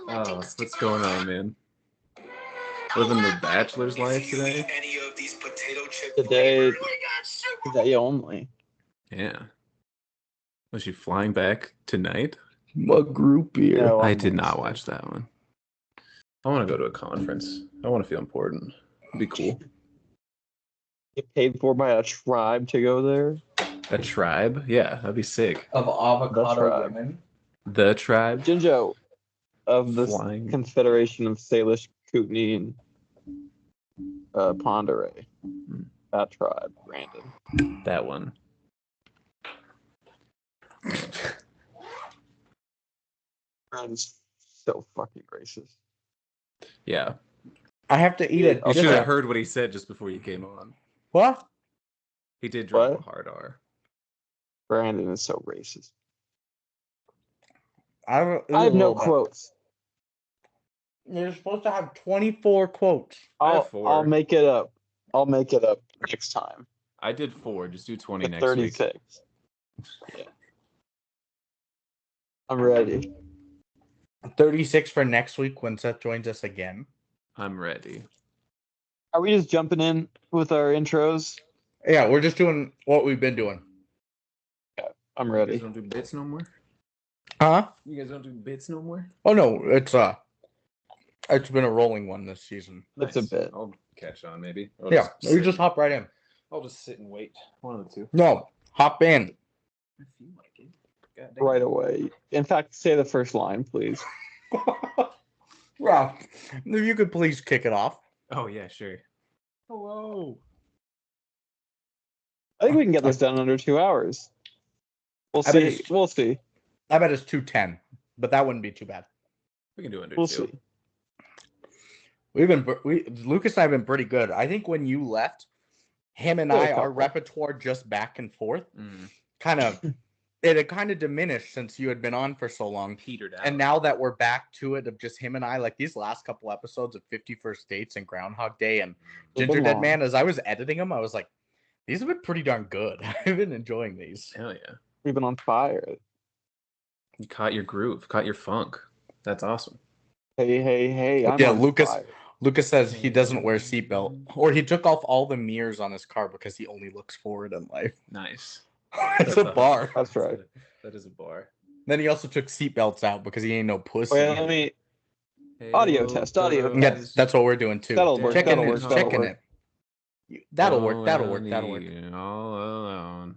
Oh, what's going on, man? Living the bachelor's life today? Today only. Yeah. Was she flying back tonight? My group here. No, I did not watch that one. I want to go to a conference. I want to feel important. It'd be cool. Get paid for by a tribe to go there? A tribe? Yeah, that'd be sick. Of avocado women? The tribe? Jinjo of the Flying. Confederation of Salish, Kootenai, and Ponderay. That tribe, Brandon. That one. Brandon's so fucking racist. Yeah. I have to eat it. You should have heard what he said just before you came on. What? He did drop a hard R. Brandon is so racist. I have no quotes. You're supposed to have 24 quotes. I'll make it up. I'll make it up next time. I did 4. Just do 20 next 36. week. Yeah. I'm ready. 36 for next week when Seth joins us again. I'm ready. Are we just jumping in with our intros? Yeah, we're just doing what we've been doing. Yeah, I'm ready. You guys don't do bits no more? Huh? You guys don't do bits no more? Oh no, it's been a rolling one this season. It's a bit. I'll catch on maybe. Yeah, we just hop right in. I'll just sit and wait. One of the two. No, hop in. I feel like it. Right away. In fact, say the first line, please. Well, if you could please kick it off. Oh yeah, sure. Hello. I think we can get this done under 2 hours. We'll see. We'll see. I bet it's 2:10, but that wouldn't be too bad. We can do under 2. We'll see. Lucas and I have been pretty good. I think when you left, him and our repertoire just back and forth, it had kind of diminished since you had been on for so long. Petered out. And now that we're back to it of just him and I, like these last couple episodes of 51st Dates and Groundhog Day and Ginger Dead Man, as I was editing them, I was like, these have been pretty darn good. I've been enjoying these. Hell yeah. We've been on fire. You caught your groove, caught your funk. That's awesome. Hey. I'm on fire. Lucas says he doesn't wear a seatbelt, or he took off all the mirrors on his car because he only looks forward in life. Nice. It's a bar. That's right. That is a bar. Then he also took seatbelts out because he ain't no pussy. Wait, let me... Audio test. Yeah, that's what we're doing too. That'll work. Checking it. That'll work. All alone.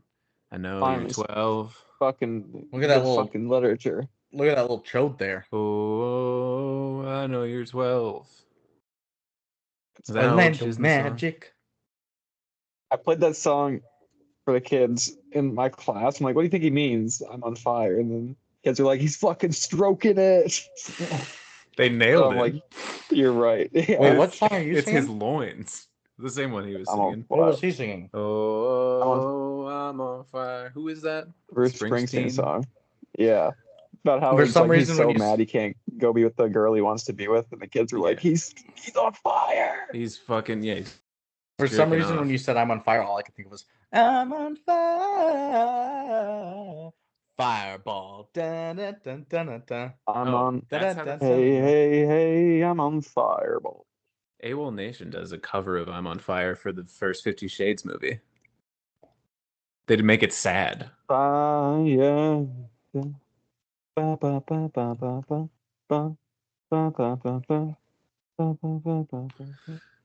I know you're 12. Fucking look at that little fucking literature. Look at that little chode there. Oh, I know you're 12. It's a land of magic. I played that song for the kids in my class. I'm like, what do you think he means? I'm on fire. And then kids are like, he's fucking stroking it. They nailed it. I'm like, you're right. Yeah. Wait, what song are you singing? It's his loins. The same one he was singing. What was he singing? Oh, I'm on fire. Who is that? Bruce Springsteen song. Yeah. About how for some reason he's so mad he can't go be with the girl he wants to be with. And the kids are like, he's on fire. He's fucking, For some reason, when you said I'm on fire, all I could think of was, I'm on fire. Fireball. Dun, dun, dun, dun, dun. I'm on. Hey, I'm on fireball. AWOL Nation does a cover of I'm on Fire for the first 50 Shades movie. They'd make it sad. Fire.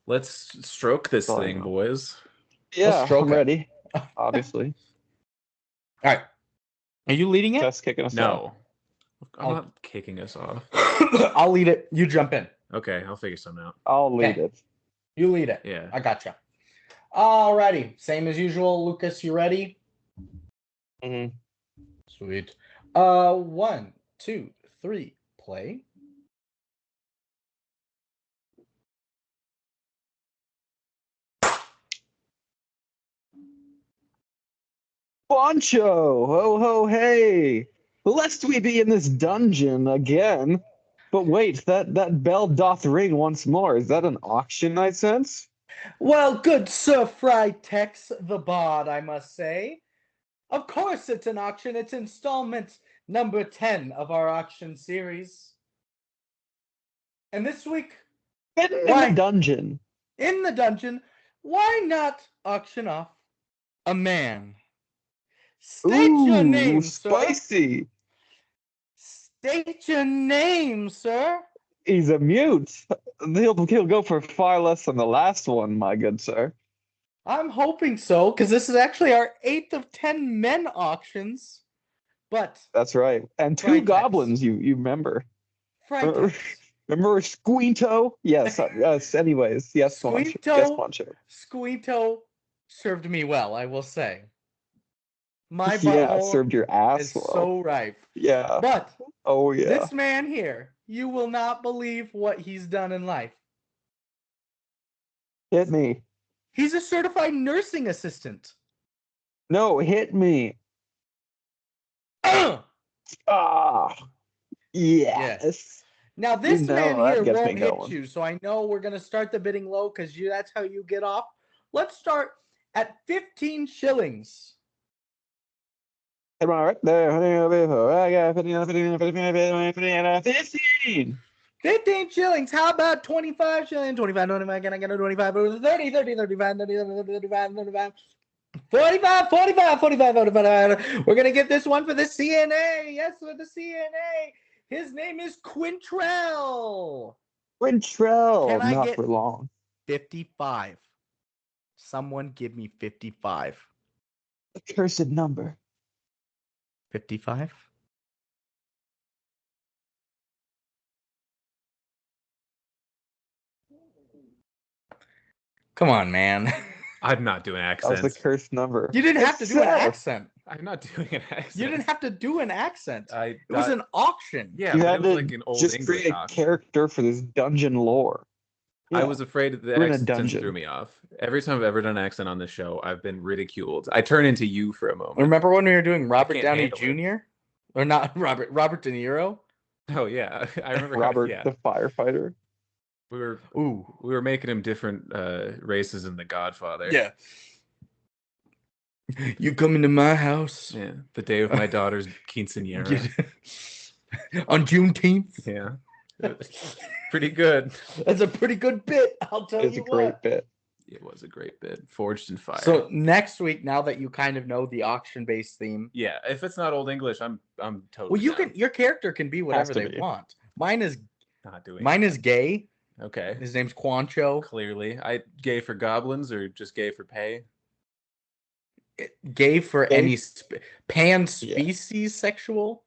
Let's stroke this thing, boys. Yeah, I'm ready. Obviously. All right. Are you leading it? Just kicking us off. No. I'm not kicking us off. I'll lead it. You jump in. Okay, I'll figure something out. I'll lead it. You lead it. Yeah. I gotcha. Alrighty. Same as usual. Lucas, you ready? Mm-hmm. Sweet. 1, 2, 3, play. Quancho! Ho, ho, hey! Lest we be in this dungeon again. But wait, that bell doth ring once more. Is that an auction I sense? Well, good Sir Frytex, the bard, I must say. Of course it's an auction. It's installment number 10 of our auction series. And this week, Hidden in Why? the dungeon. in the dungeon, why not auction off a man? State your name, sir. Spicy. State your name, sir. He's a mute. He'll go for far less than the last one, my good sir. I'm hoping so, because this is actually our 8th of 10 men auctions. But That's right. And 2 Frytex. goblins, you remember. Frytex. Remember Squinto? Yes, yes, anyways. Yes, Quancho. Yes, Quancho. Squinto served me well, I will say. My Yeah, butthole served your ass is well. so ripe. Yeah. But Oh, yeah. this man here, you will not believe what he's done in life. Hit me. He's a certified nursing assistant. No, hit me. Ugh! Ah. Yes. Now this know man that here gets me won't hit going. you, so I know we're gonna start the bidding low because that's how you get off. Let's start at 15 shillings. Come on, right there. I got 15. 15 shillings. How about 25 shillings? 25, 25, can I get a 25? 30, 30, 35, 30, 35, 35. 45, 45, 45, 45. We're going to get this one for the CNA. Yes, for the CNA. His name is Quintrell. Quintrell. Can I Not get for long. 55? Someone give me 55. A cursed number. 55? Come on, man. I'm not doing That was accents. the cursed number. You didn't have to do an Seth. accent. I'm not doing an accent. You didn't have to do an accent. I It was thought- an auction. Yeah, You but had it was to like an old just English create a auction. character for this dungeon lore. I Yeah. was afraid that the We're in a accents dungeon. threw me off. Every time I've ever done an accent on this show, I've been ridiculed. I turn into you for a moment. Remember when we were doing Robert can't Downey handle it. Jr.? Or not Robert De Niro? Oh yeah, I remember. Robert Yeah, the firefighter. we were Ooh. making him different races in The Godfather. Yeah. You come into my house Yeah, the day of my daughter's quinceañera. on Juneteenth. Yeah, pretty good. That's a pretty good bit, I'll tell It's you a great what. bit. It was a great bit. Forged in fire. So next week, now that you kind of know the auction-based theme, yeah, if it's not Old English, I'm totally. well, you down. can your character can be whatever to they be. want. Mine is Not doing. gay. Okay. His name's Quancho. Clearly, I gay for goblins or just gay for pay. Gay for Gay? any pan-species sexual.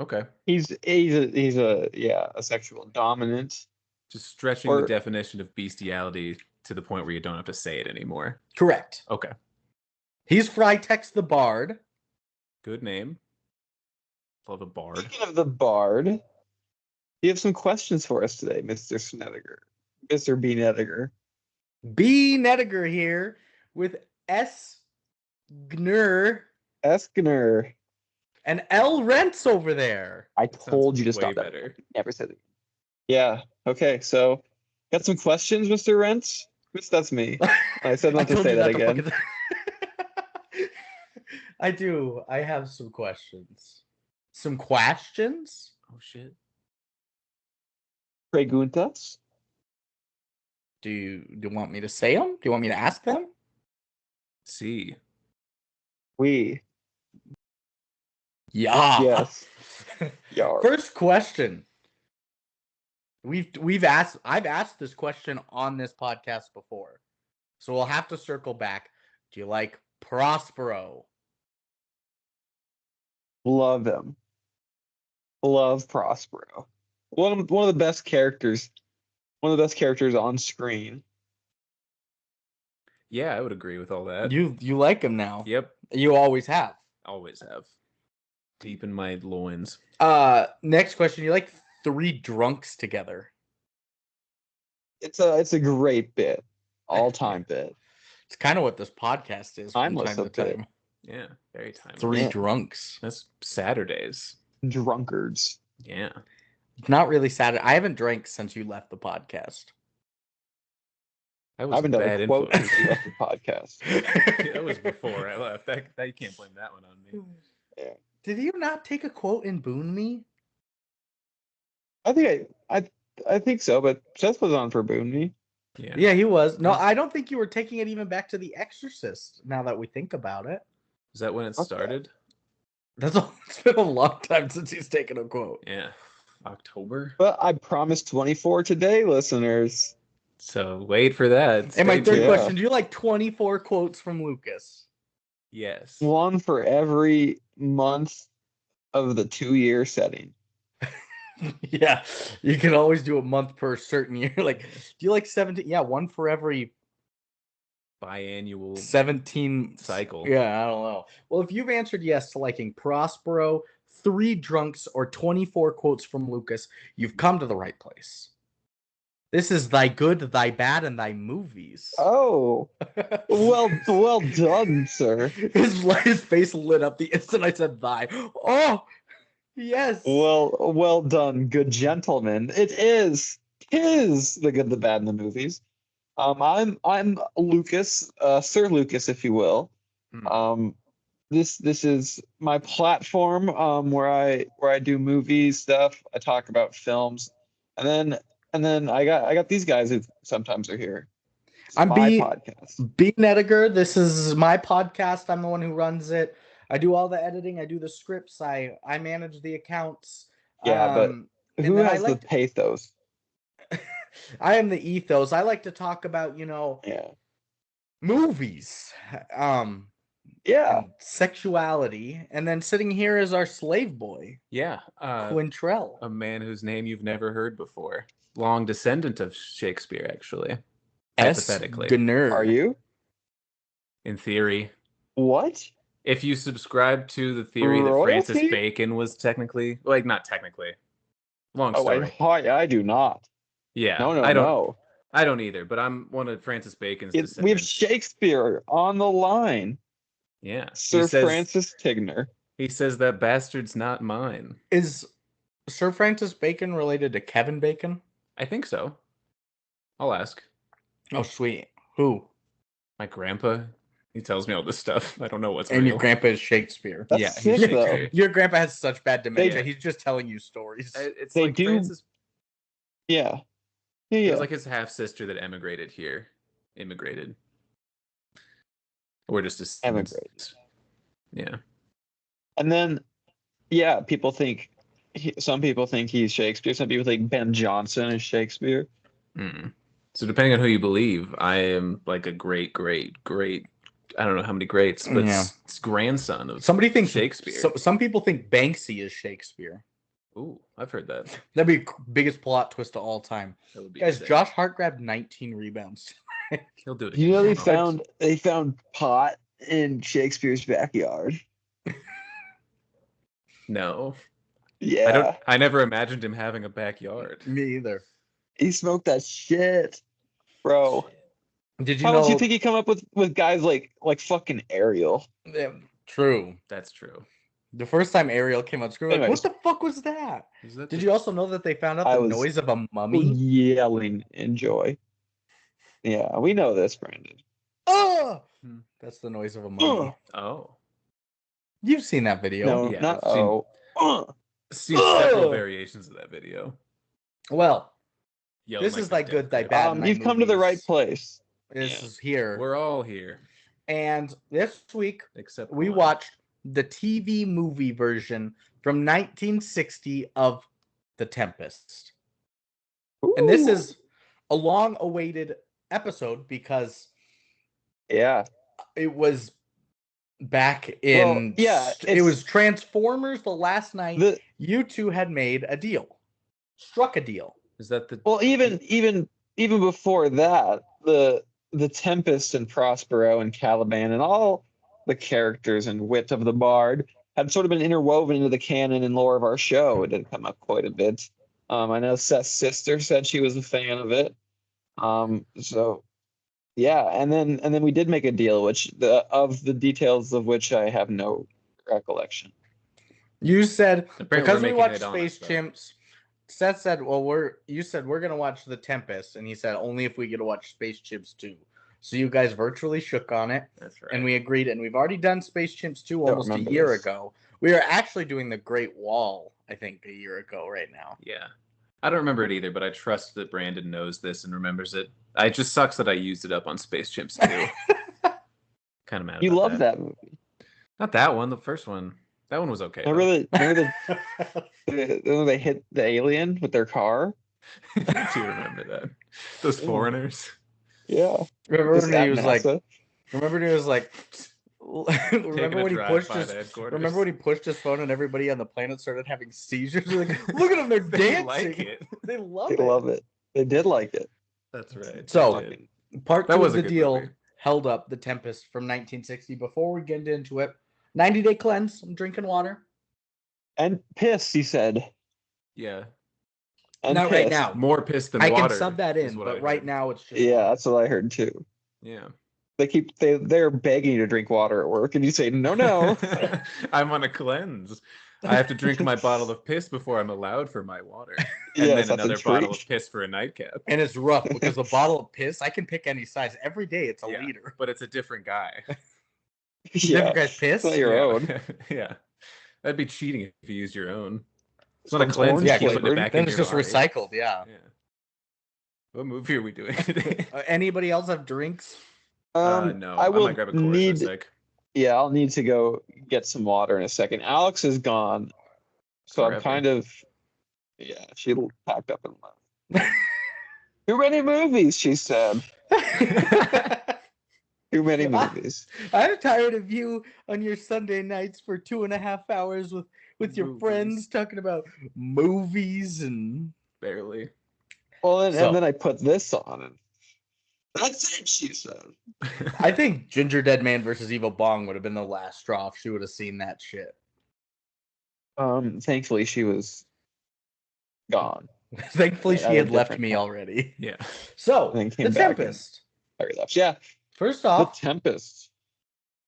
Okay. He's a sexual dominant. Just stretching Or- the definition of bestiality to the point where you don't have to say it anymore. Correct. Okay. He's Frytex the Bard. Good name. Love a bard. Speaking of the bard, you have some questions for us today, Mr. Snediger. Mr. B. Nediger. B. Nediger here with S. Gnur Eskner. and L. Rents over there. I Sounds told you to way stop that. better. Never said it. Yeah. Okay. So, got some questions, Mr. Rents? That's me. I said not to told say you that not to again. fucking- I do. I have some questions. Some questions? Oh shit. Preguntas. Do you want me to say them? Do you want me to ask them? See. We. Yeah. Yes. Yar. First question. I've asked this question on this podcast before. So we'll have to circle back. Do you like Prospero? Love him. Love Prospero. One of the best characters. One of the best characters on screen. Yeah, I would agree with all that. You like him now. Yep. You always have. Always have. Deep in my loins. Next question. You like three drunks together? It's a great bit. All-time bit. It's kind of what this podcast is from Timeless time to bit. time. Yeah, very timely. Three Yeah. drunks. That's Saturdays. Drunkards. Yeah. It's not really sad. I haven't drank since you left the podcast. That I was a haven't done bad a quote influence. since you left the podcast. That was before I left. That you can't blame that one on me. Did you not take a quote and boon me? I think I think so, but Seth was on for Booney. Yeah. Yeah, he was. No, Yes. I don't think you were taking it even back to The Exorcist. Now that we think about it, Is that when it Okay. started? it's been a long time since he's taken a quote. Yeah. October. But I promised 24 today, listeners. So wait for that. And my Stay third tuned. question: do you like 24 quotes from Lucas? Yes. One for every month of the 2-year setting. Yeah, you can always do a month per certain year. Like, do you like 17? Yeah, one for every Biannual 17 cycle. Yeah, I don't know. Well, if you've answered yes to liking Prospero, 3 Drunks, or 24 quotes from Lucas, you've come to the right place. This is Thy Good, Thy Bad, and Thy Movies. Oh, well done, sir. His face lit up the instant I said thy. Oh, yes. Well done, good gentleman. Tis the good, the bad, and the movies. I'm Lucas, Sir Lucas, if you will. Hmm. This is my platform, where I do movie stuff. I talk about films, and then I got these guys who sometimes are here. It's I'm my B. podcast. B. Nediger. This is my podcast. I'm the one who runs it. I do all the editing. I do the scripts. I manage the accounts. Yeah, but and who then I has the like pathos? I am the ethos. I like to talk about, Yeah, movies, yeah. and sexuality, and then sitting here is our slave boy, Yeah. Quintrell. A man whose name you've never heard before. Long descendant of Shakespeare, actually. Hypothetically. Gunner. Are you? In theory. What? If you subscribe to the theory that Francis Royalty? Bacon was technically, like, not technically. Long Oh, story. I do not. Yeah. No, I don't either, but I'm one of Francis Bacon's We have descendants. Shakespeare on the line. Yeah. Sir Francis Tigner. He says that bastard's not mine. Is Sir Francis Bacon related to Kevin Bacon? I think so. I'll ask. Oh, sweet. Who? My grandpa, he tells me all this stuff. I don't know what's And real. your grandpa is Shakespeare. That's Yeah, sick, he's though. Shakespeare. Your grandpa has such bad dementia. They- He's just telling you stories. It's They like do- Francis. Yeah. It Yeah. was like his half sister that emigrated here. Immigrated. Or just Emigrated. Yeah. And then, yeah, some people think he's Shakespeare. Some people think Ben Jonson is Shakespeare. Mm. So depending on who you believe, I am like a great, I don't know how many greats, but Yeah. it's grandson of Somebody thinks Shakespeare. Some people think Banksy is Shakespeare. Ooh, I've heard that. That'd be the biggest plot twist of all time. That would be Guys, insane. Josh Hart grabbed 19 rebounds. He'll do it. You know, again. they found pot in Shakespeare's backyard. No. Yeah. I never imagined him having a backyard. Me either. He smoked that shit, bro. Did you How know? else you think he come up with guys like fucking Ariel? Yeah, true. That's true. The first time Ariel came on screen, like, Anyways. what the fuck was that? Is that Did the- you also know that they found out I the was- noise of a mummy? Yelling in joy. Yeah, we know this, Brandon. Oh, Hmm. that's the noise of a mummy. Oh. You've seen that video. No, yeah, not I've seen- oh. Seen several Ugh. variations of that video. Well, Yelling this is the like good, death like grip. bad. You've come to the right place. This Yeah. is here. We're all here, And this week, except we one. watched the TV movie version from 1960 of The Tempest. And this Ooh. is a long-awaited episode because Yeah. it was back in... it it's- was Transformers the last night. The You two had made a deal. Struck a deal. Is that the well, even before that, the Tempest and Prospero and Caliban and all the characters and wit of the Bard had sort of been interwoven into the canon and lore of our show. It did come up quite a bit. I know Seth's sister said she was a fan of it. So yeah, and then we did make a deal, of the details of which I have no recollection. You said, Apparently because we're we making watched it on Space us, though. Chimps, Seth said, you said we're gonna watch The Tempest, and he said only if we get to watch Space Chimps 2. So you guys virtually shook on it, That's right. and we agreed, and we've already done Space Chimps 2 Don't almost a remember year this. ago. We are actually doing The Great Wall, I think, a year ago right now. Yeah. I don't remember it either, but I trust that Brandon knows this and remembers it. It just sucks that I used it up on Space Chimps too. Kind of mad You about love that movie. Not that one, the first one. That one was okay. I really remember when they hit the alien with their car. I do remember that. Those foreigners. Yeah. Remember Just when he at was like, NASA. remember when he was like, remember when he pushed his, remember when he pushed his phone and everybody on the planet started having seizures? Like, look at them, they're They dancing. like it. They love They it. love it. They did like it. That's right. So, they did. Part That two was of a the good deal movie. held up the Tempest from 1960. Before we get into it, 90-day cleanse. I'm drinking water. And piss, he said. Yeah. And Not right piss. now. More piss than I water. can sub that is in, what I but right heard. now it's just Yeah, water. that's what I heard too. Yeah. They're begging you to drink water at work, and you say no. I'm on a cleanse. I have to drink my bottle of piss before I'm allowed for my water. And Yes, then that's a another bottle treat. of piss for a nightcap. And it's rough because the bottle of piss, I can pick any size. Every day it's a Yeah, liter. but it's a different guy. Different guy's piss? It's not your Yeah. own. Yeah. That'd be cheating if you used your own. It's This not a one's cleanse. orange You Yeah, keep putting it flavored. back Then in it's your just body. recycled, yeah. Yeah. What movie are we doing today? Anybody else have drinks? No. I will might grab a course need. in a sec. Yeah, I'll need to go get some water in a second. Alex is gone, so I'm Forever. kind of. Yeah, she packed up and left. Too many movies, she said. Too many movies. I'm tired of you on your Sunday nights for 2.5 hours with your Movies. friends talking about movies and Barely. Well, and, So- and then I put this on, and that's it, she said. I think Ginger Dead Man versus Evil Bong would have been the last straw if she would have seen that shit. Thankfully, she was gone. Thankfully, Yeah, she at a had left different me time. already. Yeah. So, And then the came back and- Tempest. Sorry, left. Yeah, First the off, Tempest.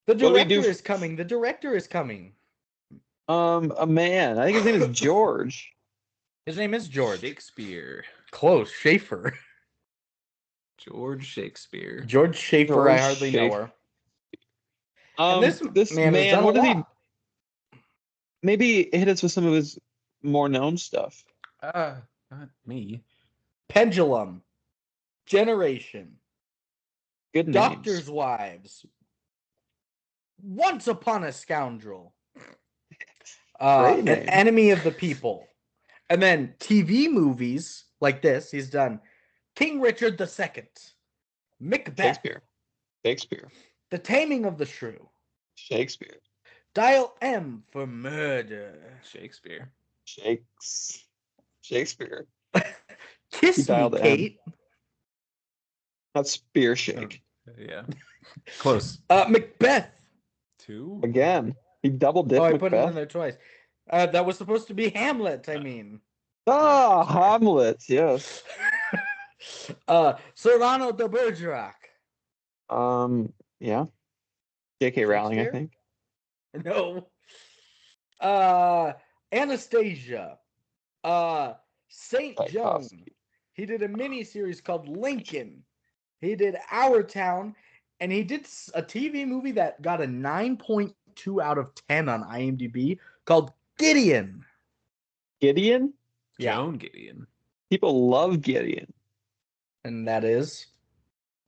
the do we do director f- is coming. The director is coming. A man. I think his name is George. His name is George. Shakespeare. Close. Schaefer. George Shakespeare. George Schaefer. George I hardly know Schaefer. her. And This man has done a what did he? lot. Maybe hit us with some of his more known stuff. Not me. Pendulum. Generation. Good names. Doctor's Wives. Once Upon a Scoundrel. Great An name. Enemy of the People. And then TV movies like this, he's done King Richard II, Macbeth, Shakespeare. The Taming of the Shrew, Shakespeare. Dial M for Murder, Shakespeare. Shakespeare. Kiss He Me, dialed M. Kate, Not spear shake. Yeah. Close. Macbeth. 2? Again, he double dipped Oh, I put it in Macbeth. there twice. That was supposed to be Hamlet, I mean. Ah, Hamlet. Yes. Cyrano de Bergerac. Yeah. J.K. Rowling, I Shakespeare? think. No. Anastasia. St. Joan. Tchaikovsky. He did a mini series called Lincoln. He did Our Town, and he did a TV movie that got a 9.2 out of 10 on IMDb called Gideon. Gideon. Yeah. Joan Gideon. People love Gideon. And that is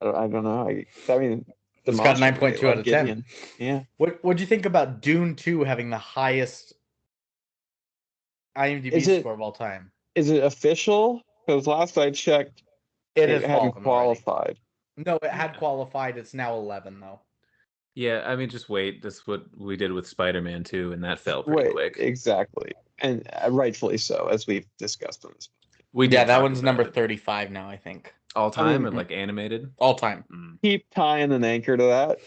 I don't know. I mean, It's got demonstrably 9.2 they out love of 10. Gideon. Yeah. What'd you think about Dune 2 having the highest IMDb Is it- score of all time? Is it official? Because last I checked, It it has hadn't fallen already. qualified. No, it had qualified. It's now 11 though. Yeah, I mean, just wait. That's what we did with Spider-Man 2, and that fell pretty quick. Exactly, and rightfully so, as we've discussed on this. We Yeah, did that talk one's about number it. 35 now, I think. All time mean- and like animated. All time. Keep tying an anchor to that.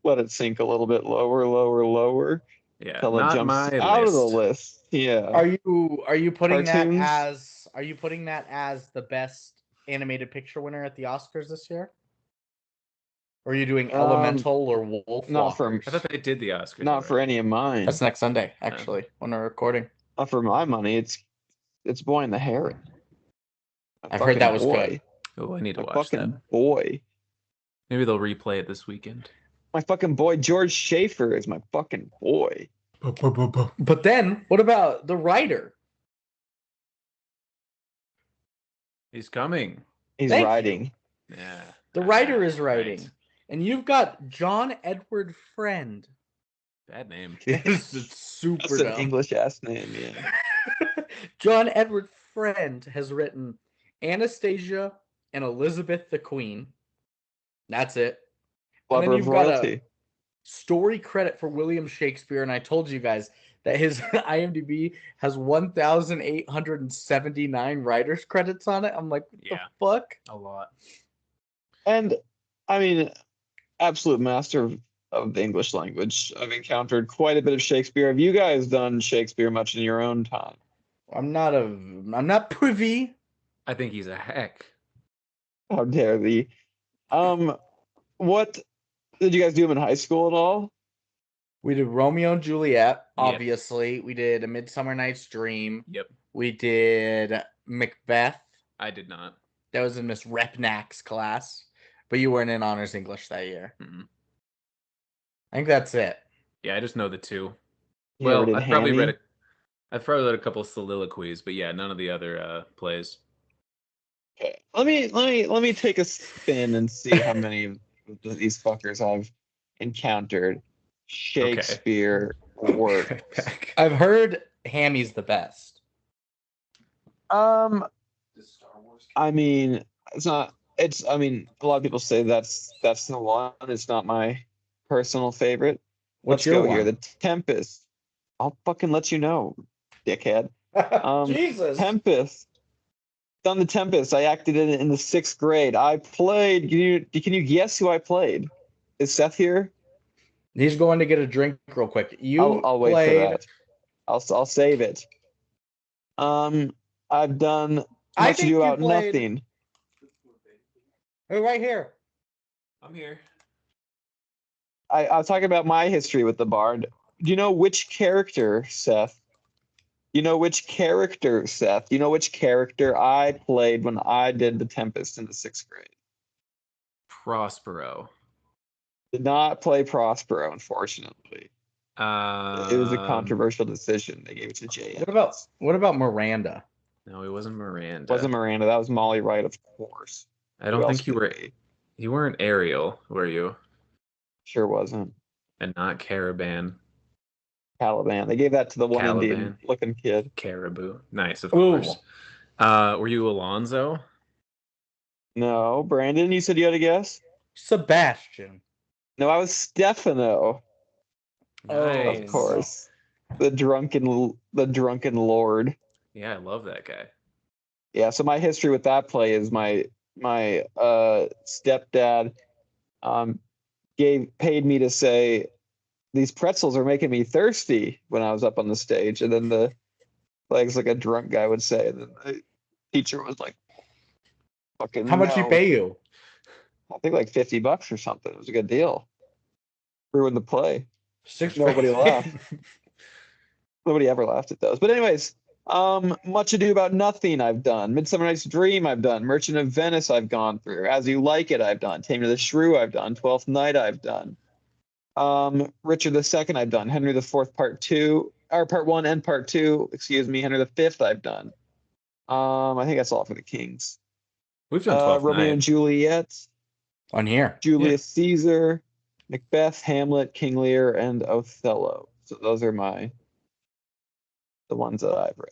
Let it sink a little bit lower Yeah, till it not jumps my out of the list. list. Yeah. Are you putting Cartoons? that as the best animated picture winner at the Oscars this year? Or are you doing Elemental or Wolf not for- Walkers? I thought they did the Oscars. Not for already. any of mine. That's next Sunday, actually, when we're recording. Not for my money. It's Boy and the Heron. My I've heard that was fucking good. Oh, I need to My watch fucking that. boy. Maybe they'll replay it this weekend. My fucking boy George Schaefer is my fucking boy. But then, what about the writer? He's coming. He's Thank you. riding. Yeah. The writer is Right. writing. And you've got John Edward Friend. Bad name. It's super That's an dumb. English ass name, yeah. John Edward Friend has written Anastasia and Elizabeth the Queen. That's it. And then Lover of you've got royalty. a story credit for William Shakespeare, and I told you guys that his IMDb has 1,879 writers credits on it. I'm like, what Yeah. the fuck? A lot. And I mean, absolute master of the English language. I've encountered quite a bit of Shakespeare. Have you guys done Shakespeare much in your own time? I'm not privy. I think he's a heck. How dare thee? What did you guys do him in high school at all? We did Romeo and Juliet, Yeah. obviously. We did A Midsummer Night's Dream. Yep. We did Macbeth. I did not. That was in Miss Repnack's class. But you weren't in honors English that year. Mm-mm. I think that's it. Yeah, I just know the two. You Well, ever did I've probably Hammy? read a couple soliloquies, but yeah, none of the other plays. Okay. Let me take a spin and see how many of these fuckers I've encountered. Shakespeare works. I've heard Hammy's the best. I mean, it's not. It's. I mean, a lot of people say that's the one. It's not my personal favorite. What's Let's your go one? here. The Tempest. I'll fucking let you know, dickhead. Jesus. Tempest. Done the Tempest. I acted in the 6th grade. I played. Can you guess who I played? Is Seth here? He's going to get a drink real quick. You I'll wait played. for that. I'll save it. I've done I Much think Ado you About played- Nothing. Hey, right here. I'm here. I was talking about my history with the Bard. Do you know which character, Seth? You know which character I played when I did the Tempest in the 6th grade? Prospero. Did not play Prospero, unfortunately. It was a controversial decision. They gave it to Jay. What about Miranda? No, it wasn't Miranda. Wasn't Miranda. That was Molly Wright, of course. I don't think you were. You weren't Ariel, were you? Sure wasn't. And not Caravan. Caliban. They gave that to the one Caliban. Indian-looking kid. Caribou. Nice, of Ooh. course. Were you Alonzo? No, Brandon. You said you had a guess. Sebastian. No, I was Stefano. Nice. Of course. The drunken lord. Yeah, I love that guy. Yeah, so my history with that play is my stepdad paid me to say these pretzels are making me thirsty when I was up on the stage, and then the legs like a drunk guy would say, and then the teacher was like, "Fucking." How much he no. pay you? I think like $50 or something. It was a good deal. Ruined the play. Nobody laughed. Nobody ever laughed at those. But anyways, Much Ado About Nothing I've done. Midsummer Night's Dream I've done. Merchant of Venice I've gone through. As You Like It I've done. Taming of the Shrew I've done. Twelfth Night I've done. Richard II I've done. Henry IV Part 2, or Part 1 and Part 2, excuse me. Henry V I've done. I think that's all for the Kings. We've done 12th Romeo Night. and Juliet, On here. Julius Caesar, Macbeth, Hamlet, King Lear, and Othello. So those are the ones that I've read.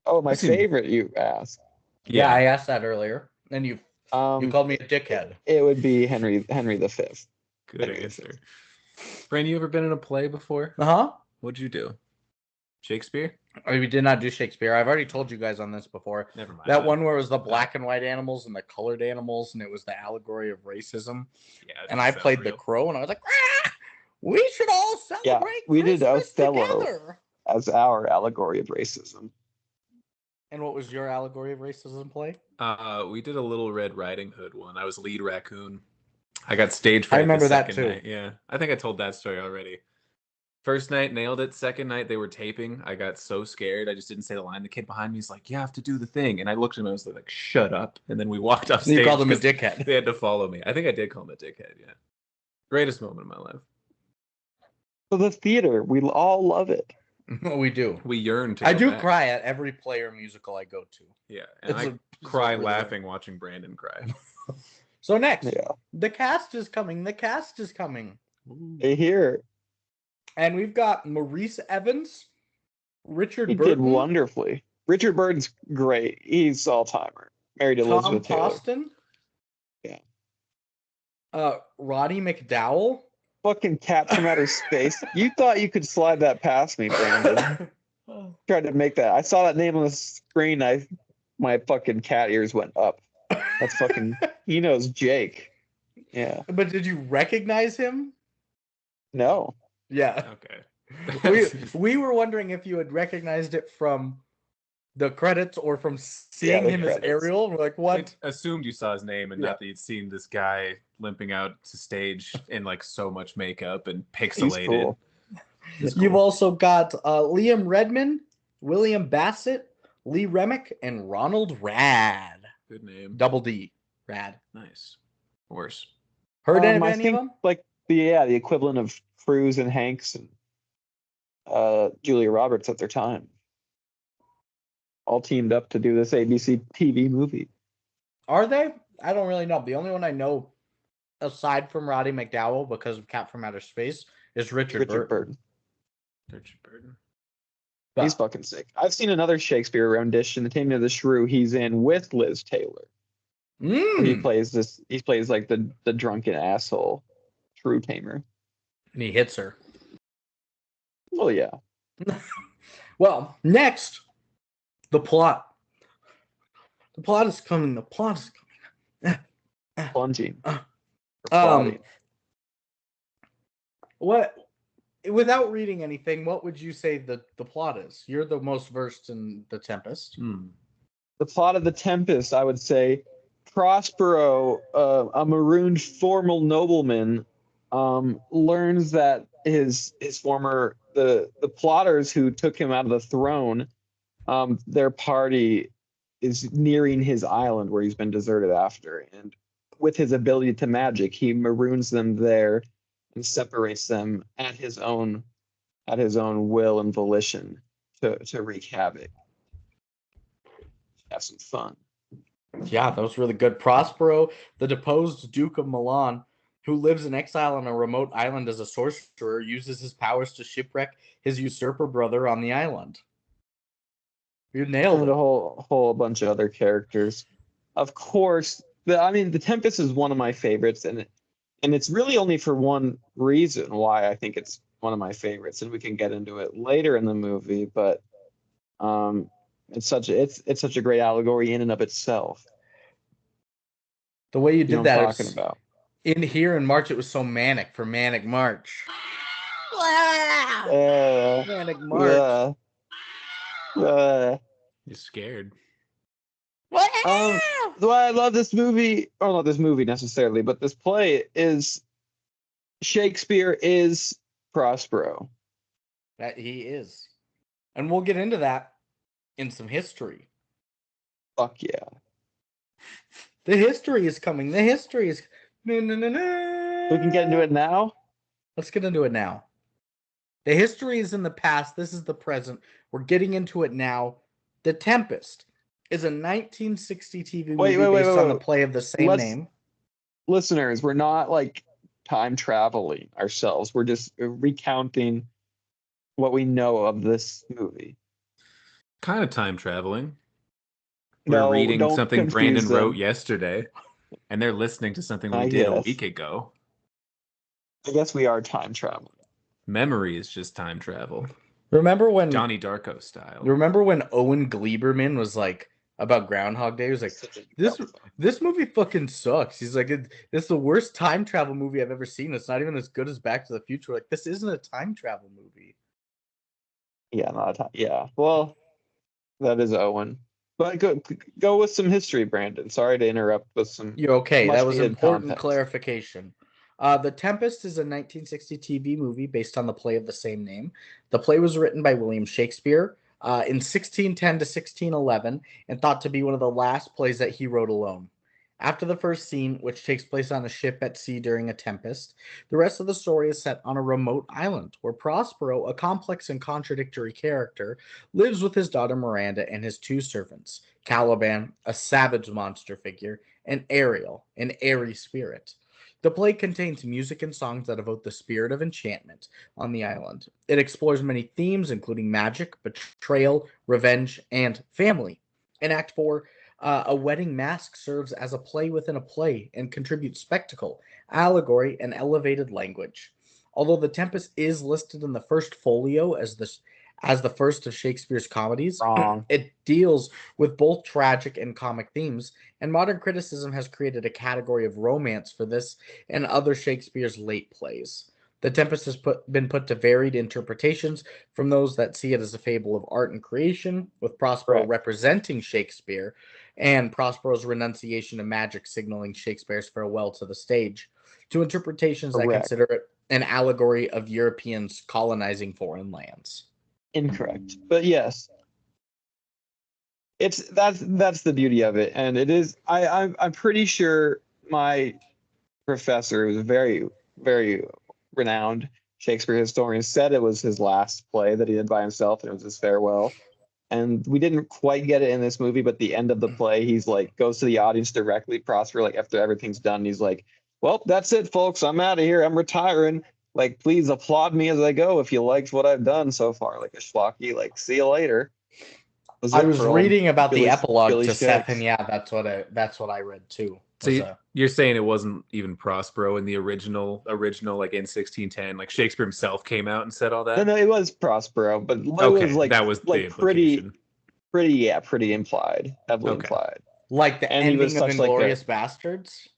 Oh, my I've seen- favorite, you asked. Yeah, I asked that earlier. And you called me a dickhead. It would be Henry V. Good answer. Brandon, you ever been in a play before? Uh-huh. What'd you do? Shakespeare? We did not do Shakespeare. I've already told you guys on this before. Never mind. That one where it was the black and white animals and the colored animals, and it was the allegory of racism. Yeah, And I played the crow, and I was like, we should all celebrate we did Christmas Othello. together. As our allegory of racism. And what was your allegory of racism play? We did a Little Red Riding Hood one. I was lead raccoon. I got stage fright. I remember the that second too. night. Yeah, I think I told that story already. First night, nailed it. Second night, they were taping. I got so scared. I just didn't say the line. The kid behind me is like, "You have to do the thing." And I looked at him. I was like, "Shut up." And then we walked off stage. You called him a 'cause dickhead. They had to follow me. I think I did call him a dickhead. Yeah. Greatest moment of my life. So the theater, we all love it. We do. We yearn to. I go do back. cry at every Player musical I go to. Yeah, and It's I a cry really laughing watching Brandon cry. So next, Yeah. the cast is coming. The cast is coming. Hey, here. And we've got Maurice Evans, Richard He did Burton, wonderfully. Richard Burton's great. He's all-timer. Married to Tom Elizabeth Taylor. Poston. Yeah. Roddy McDowell. Fucking cat from outer space. You thought you could slide that past me, Brandon. Tried to make that. I saw that name on the screen. My fucking cat ears went up. That's fucking. He knows Jake. Yeah. But did you recognize him? No. Yeah. Okay. We were wondering if you had recognized it from the credits or from seeing the him credits. as Ariel. We're like, what? I assumed you saw his name and not that you'd seen this guy limping out to stage in like so much makeup and pixelated. Cool. You've also got Liam Redman, William Bassett, Lee Remick, and Ronald Rad. Good name. Double D. Rad. Nice. Worse. Heard I any think of them? like the equivalent of Cruise and Hanks and Julia Roberts at their time. All teamed up to do this ABC TV movie. Are they? I don't really know. The only one I know, aside from Roddy McDowell, because of Cat from Outer Space, is Richard Burton. Richard Burton. But He's fucking sick. I've seen another Shakespeare rendition, The Taming of the Shrew. He's in with Liz Taylor. He plays this. He plays like the drunken asshole shrew tamer. And he hits her. Well, yeah. Well, next, the plot. The plot is coming. The plot is coming. Plunging. What? Without reading anything, what would you say the plot is? You're the most versed in the Tempest. The plot of the Tempest, I would say, Prospero, a marooned formal nobleman, learns that his former the plotters who took him out of the throne, their party is nearing his island where he's been deserted after, and with his ability to magic, he maroons them there and separates them at his own will and volition to wreak havoc. Have some fun. Yeah, that was really good. Prospero, the deposed Duke of Milan, who lives in exile on a remote island as a sorcerer, uses his powers to shipwreck his usurper brother on the island. You nailed And it. a whole bunch of other characters. Of course, the Tempest is one of my favorites, and it's really only for one reason why I think it's one of my favorites, and we can get into it later in the movie, but it's such a great allegory in and of itself. The way you did that, talking about. In here in March, it was so manic for Manic March. Manic March. You're scared. The why I love this movie, or not this movie necessarily, but this play is Shakespeare is Prospero. That he is. And we'll get into that in some history. Fuck yeah. The history is coming. The history is... We can get into it now? Let's get into it now. The history is in the past. This is the present. We're getting into it now. The Tempest is a 1960 TV movie based on the play of the same name. Listeners, we're not like time traveling ourselves. We're just recounting what we know of this movie. Kind of time traveling. We're reading something Brandon wrote yesterday, and they're listening to something we did a week ago. I guess we are time traveling. Memory is just time travel. Remember when Johnny Darko style? Remember when Owen Gleiberman was like about Groundhog Day? He was like, this movie fucking sucks. He's like, this is the worst time travel movie I've ever seen. It's not even as good as Back to the Future. Like, this isn't a time travel movie. Yeah, not a time. Yeah, well, that is Owen. But go with some history, Brandon. Sorry to interrupt with some. You're okay. That was important context. Clarification. The Tempest is a 1960 TV movie based on the play of the same name. The play was written by William Shakespeare in 1610 to 1611 and thought to be one of the last plays that he wrote alone. After the first scene, which takes place on a ship at sea during a tempest, the rest of the story is set on a remote island where Prospero, a complex and contradictory character, lives with his daughter Miranda and his two servants, Caliban, a savage monster figure, and Ariel, an airy spirit. The play contains music and songs that evoke the spirit of enchantment on the island. It explores many themes, including magic, betrayal, revenge, and family. In Act 4, a wedding mask serves as a play within a play and contributes spectacle, allegory, and elevated language. Although The Tempest is listed in the first folio as the first of Shakespeare's comedies, Wrong. it deals with both tragic and comic themes, and modern criticism has created a category of romance for this and other Shakespeare's late plays. The Tempest has been put to varied interpretations, from those that see it as a fable of art and creation, with Prospero Correct. representing Shakespeare, and Prospero's renunciation of magic signaling Shakespeare's farewell to the stage, to interpretations that Correct. consider it an allegory of Europeans colonizing foreign lands. Incorrect. But yes, that's the beauty of it, and it is. I'm pretty sure my professor, who's a very renowned Shakespeare historian, said it was his last play that he did by himself, and it was his farewell. And we didn't quite get it in this movie, but the end of the play, he's like goes to the audience directly, Prosper, like after everything's done, he's like, "Well, that's it, folks. I'm out of here. I'm retiring. Like, please applaud me as I go if you liked what I've done so far." Like a schlocky, like, see you later. I was reading about the epilogue Billy to Seth, Shakes. and yeah, that's what I read too. So you're saying it wasn't even Prospero in the original, like in 1610, like Shakespeare himself came out and said all that? No, it was Prospero, but it Okay, was like that was like the pretty implication. pretty implied, heavily Okay. implied. Like the And he was ending of such like Inglourious Bastards?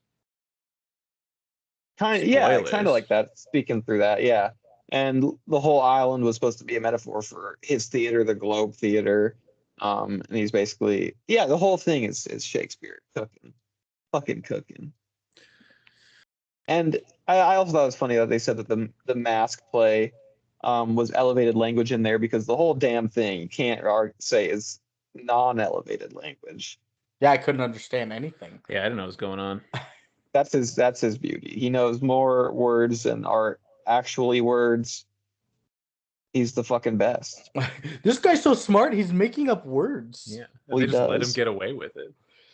kind of Spoilers. like that. Speaking through that, yeah. And the whole island was supposed to be a metaphor for his theater, the Globe Theater. And he's basically, the whole thing is Shakespeare fucking cooking. And I also thought it was funny that they said that the mask play was elevated language in there, because the whole damn thing you can't say is non-elevated language. Yeah, I couldn't understand anything. Yeah, I didn't know what was going on. That's his beauty. He knows more words than are actually words. He's the fucking best. This guy's so smart, he's making up words. Yeah, Well, they he just let him does. get away with it.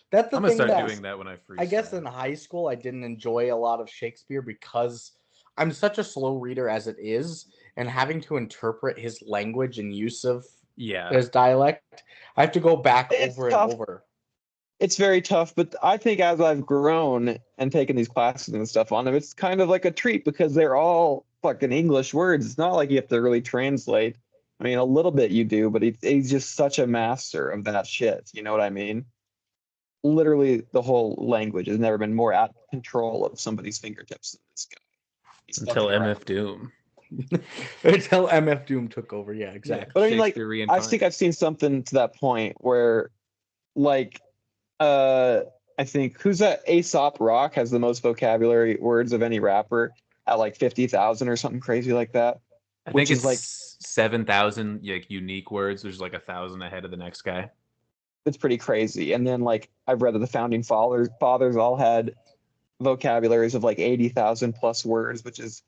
That's the I'm gonna thing start that doing that when I freeze. I guess in high school I didn't enjoy a lot of Shakespeare because I'm such a slow reader as it is, and having to interpret his language and use of his dialect, I have to go back It's over tough. and over. It's very tough, but I think as I've grown and taken these classes and stuff on them, it's kind of like a treat, because they're all fucking English words. It's not like you have to really translate. I mean, a little bit you do, but he's just such a master of that shit. You know what I mean? Literally, the whole language has never been more at control of somebody's fingertips than this guy. He's Until fucking MF Doom. Until MF Doom took over, yeah, exactly. But I mean, like, Shakespeare I reincarnated. think I've seen something to that point where, like, I think who's that? Aesop Rock has the most vocabulary words of any rapper at like 50,000 or something crazy like that. I which think is it's like 7,000 like unique words. There's like 1,000 ahead of the next guy. it's pretty crazy. And then like I've read that the founding fathers all had vocabularies of like 80,000 plus words, which is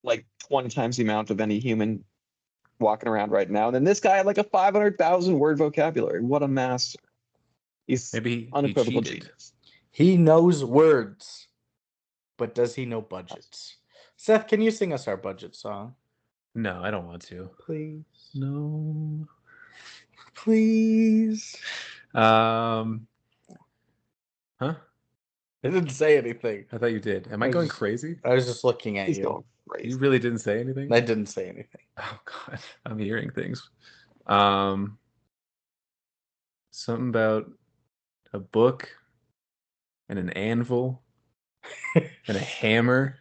like 20 times the amount of any human walking around right now. And then this guy had like a 500,000 word vocabulary. What a master! He's Maybe he unequivocal cheated. genius. He knows words, but does he know budgets? Seth, can you sing us our budget song? No, I don't want to. Please. No. Please. Huh? I didn't say anything. I thought you did. Am I going crazy? I was just looking at He's you. going crazy. You really didn't say anything? I didn't say anything. Oh God, I'm hearing things. Something about a book and an anvil and a hammer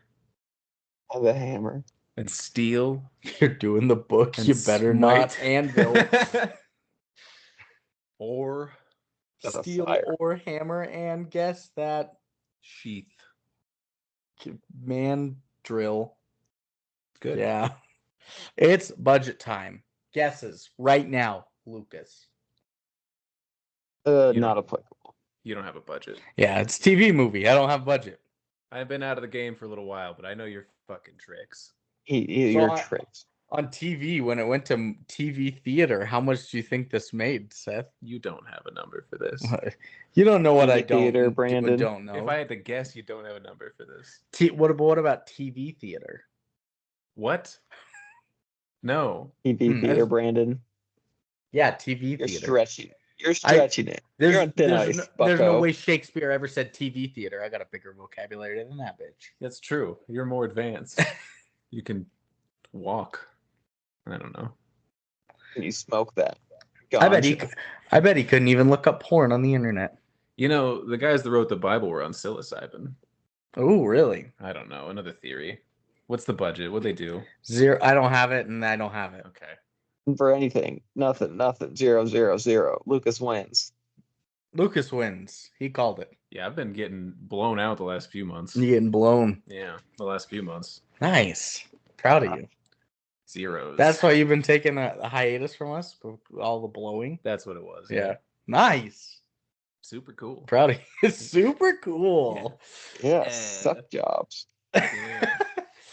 Oh, the hammer. and steel. You're doing the book. And You better not smite. anvil, Or That's a steel, fire. or hammer, and guess that sheath. man drill. Good. Yeah. It's budget time. Guesses right now, Lucas. You Not applicable. You don't have a budget. Yeah, it's a TV movie. I don't have budget. I've been out of the game for a little while, but I know your fucking tricks. Your tricks. On TV, when it went to TV theater, how much do you think this made, Seth? You don't have a number for this. You don't know what I TV theater, don't, Brandon. don't know. If I had to guess, you don't have a number for this. What about TV theater? What? No. TV theater, Brandon. Yeah, TV You're theater. stretching. You're stretching it. You're on thin ice, there's no bucko. way Shakespeare ever said TV theater. I got a bigger vocabulary than that bitch. That's true. You're more advanced. You can walk. I don't know. Can you smoke that? I bet he couldn't even look up porn on the internet. You know, the guys that wrote the Bible were on psilocybin. Oh, really? I don't know. Another theory. What's the budget? What'd they do? 0. I don't have it, and I don't have it. Okay. For anything. Nothing. 0-0-0. Lucas wins. Lucas wins. He called it. Yeah, I've been getting blown out the last few months. You getting blown. Yeah, the last few months. Nice. Proud of you. Zeros. That's why you've been taking a hiatus from us? All the blowing? That's what it was. Yeah. Nice. Super cool. Proud of you. Super cool. Yeah, suck jobs. Yeah.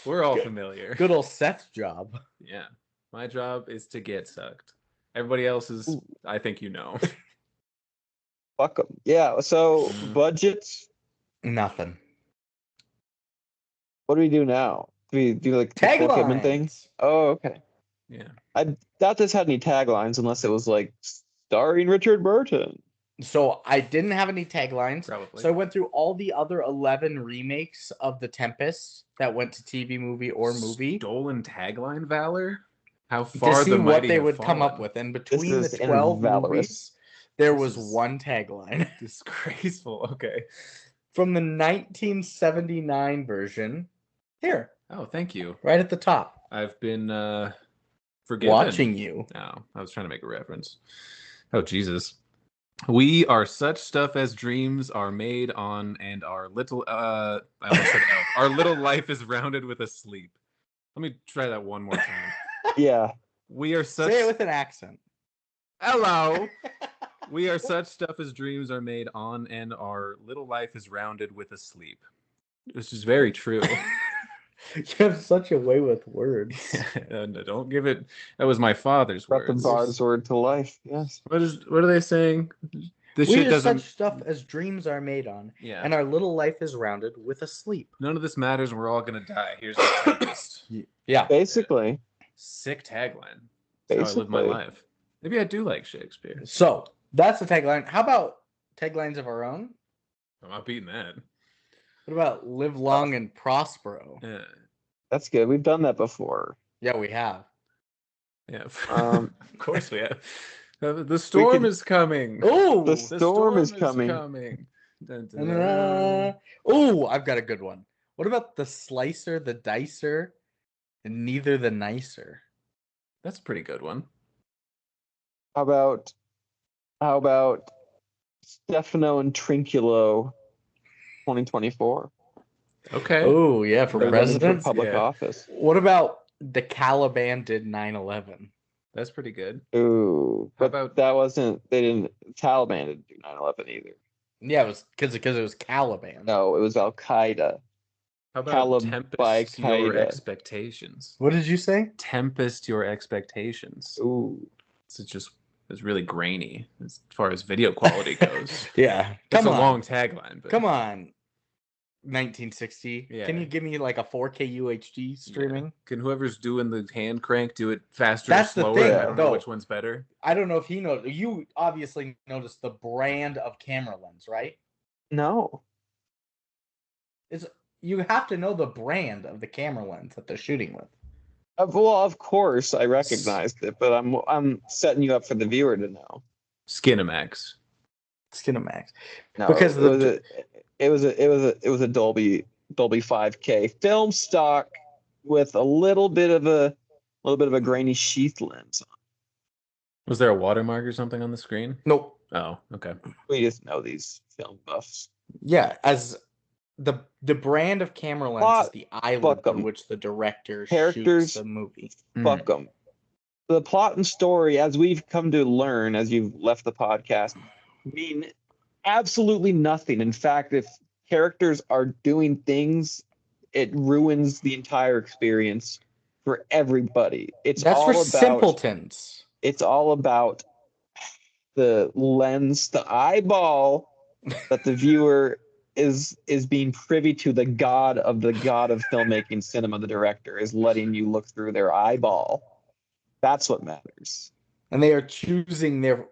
We're all familiar. Good old Seth's job. Yeah. My job is to get sucked. Everybody else's, I think you know. Fuck them. Yeah, so budgets. Nothing. What do we do now? Do we do like the equipment things? Oh, okay. Yeah. I doubt this had any taglines unless it was like starring Richard Burton. So I didn't have any taglines. Probably. So I went through all the other 11 remakes of the Tempest that went to TV movie or movie. Stolen tagline valor? How To far see the what mighty they have would come up fallen. with. And between This the is 12 invalorous. movies, there This was is- one tagline. Disgraceful. Okay. From the 1979 version. Here, Oh, thank you. right at the top. I've been forgiven. Watching you. Oh, I was trying to make a reference. Oh, Jesus. We are such stuff as dreams are made on, and our little I almost said elf. Our little life is rounded with a sleep. Let me try that one more time. Yeah. We are such Say it with an accent. Hello. We are such stuff as dreams are made on, and our little life is rounded with a sleep. Which is very true. You have such a way with words. And don't give it. That was my father's Brought the words. bard's word to life. Yes. What are they saying? This We shit are doesn't. such stuff as dreams are made on, Yeah. and our little life is rounded with a sleep. None of this matters. We're all gonna die. Here's the Tempest. Yeah. Basically. Sick tagline. That's how I live my Basically. life. Maybe I do like Shakespeare. So that's the tagline. How about taglines of our own? I'm not beating that. What about live long and prospero? Yeah. That's good. We've done that before. Yeah, we have. Yeah. Um, of course we have. The storm is coming. Oh, The storm is coming. Dun, dun, dun. oh, I've got a good one. What about the slicer, the dicer, and neither the nicer? That's a pretty good one. how about Stefano and Trinculo 2024? Okay. Oh, yeah, for They're running president. public Yeah. office. What about the Caliban did 9/11? That's pretty good. Ooh. How But about- that wasn't Taliban didn't do 9/11 either. Yeah, it was because it was Caliban. No, it was Al Qaeda. How about Caliban Tempest your Qaeda. expectations? What did you say? Tempest your expectations. Ooh. It's really grainy as far as video quality goes. Yeah, That's come a on, long tagline. But come on. 1960. Yeah. Can you give me like a 4K UHD streaming? Can whoever's doing the hand crank do it faster That's or the slower? thing, I don't know though. which one's better. I don't know if he knows. You obviously noticed the brand of camera lens, right? No. You have to know the brand of the camera lens that they're shooting with. Well, of course I recognized it, but I'm setting you up for the viewer to know. Skinemax. Skinemax. No, Because it was a Dolby 5K film stock with a little bit of a grainy sheath lens. Was there a watermark or something on the screen? Nope. Oh, okay. We just know these film buffs. Yeah, as the brand of camera lens Plot, is the island fuck 'em. on which the director Characters, shoots the movie. Fuck them. The plot and story, as we've come to learn, as you've left the podcast, mean absolutely nothing. In fact, if characters are doing things, it ruins the entire experience for everybody. That's for simpletons. It's all about the lens, the eyeball that the viewer is being privy to. The god of filmmaking cinema, the director, is letting you look through their eyeball. That's what matters. And they are choosing their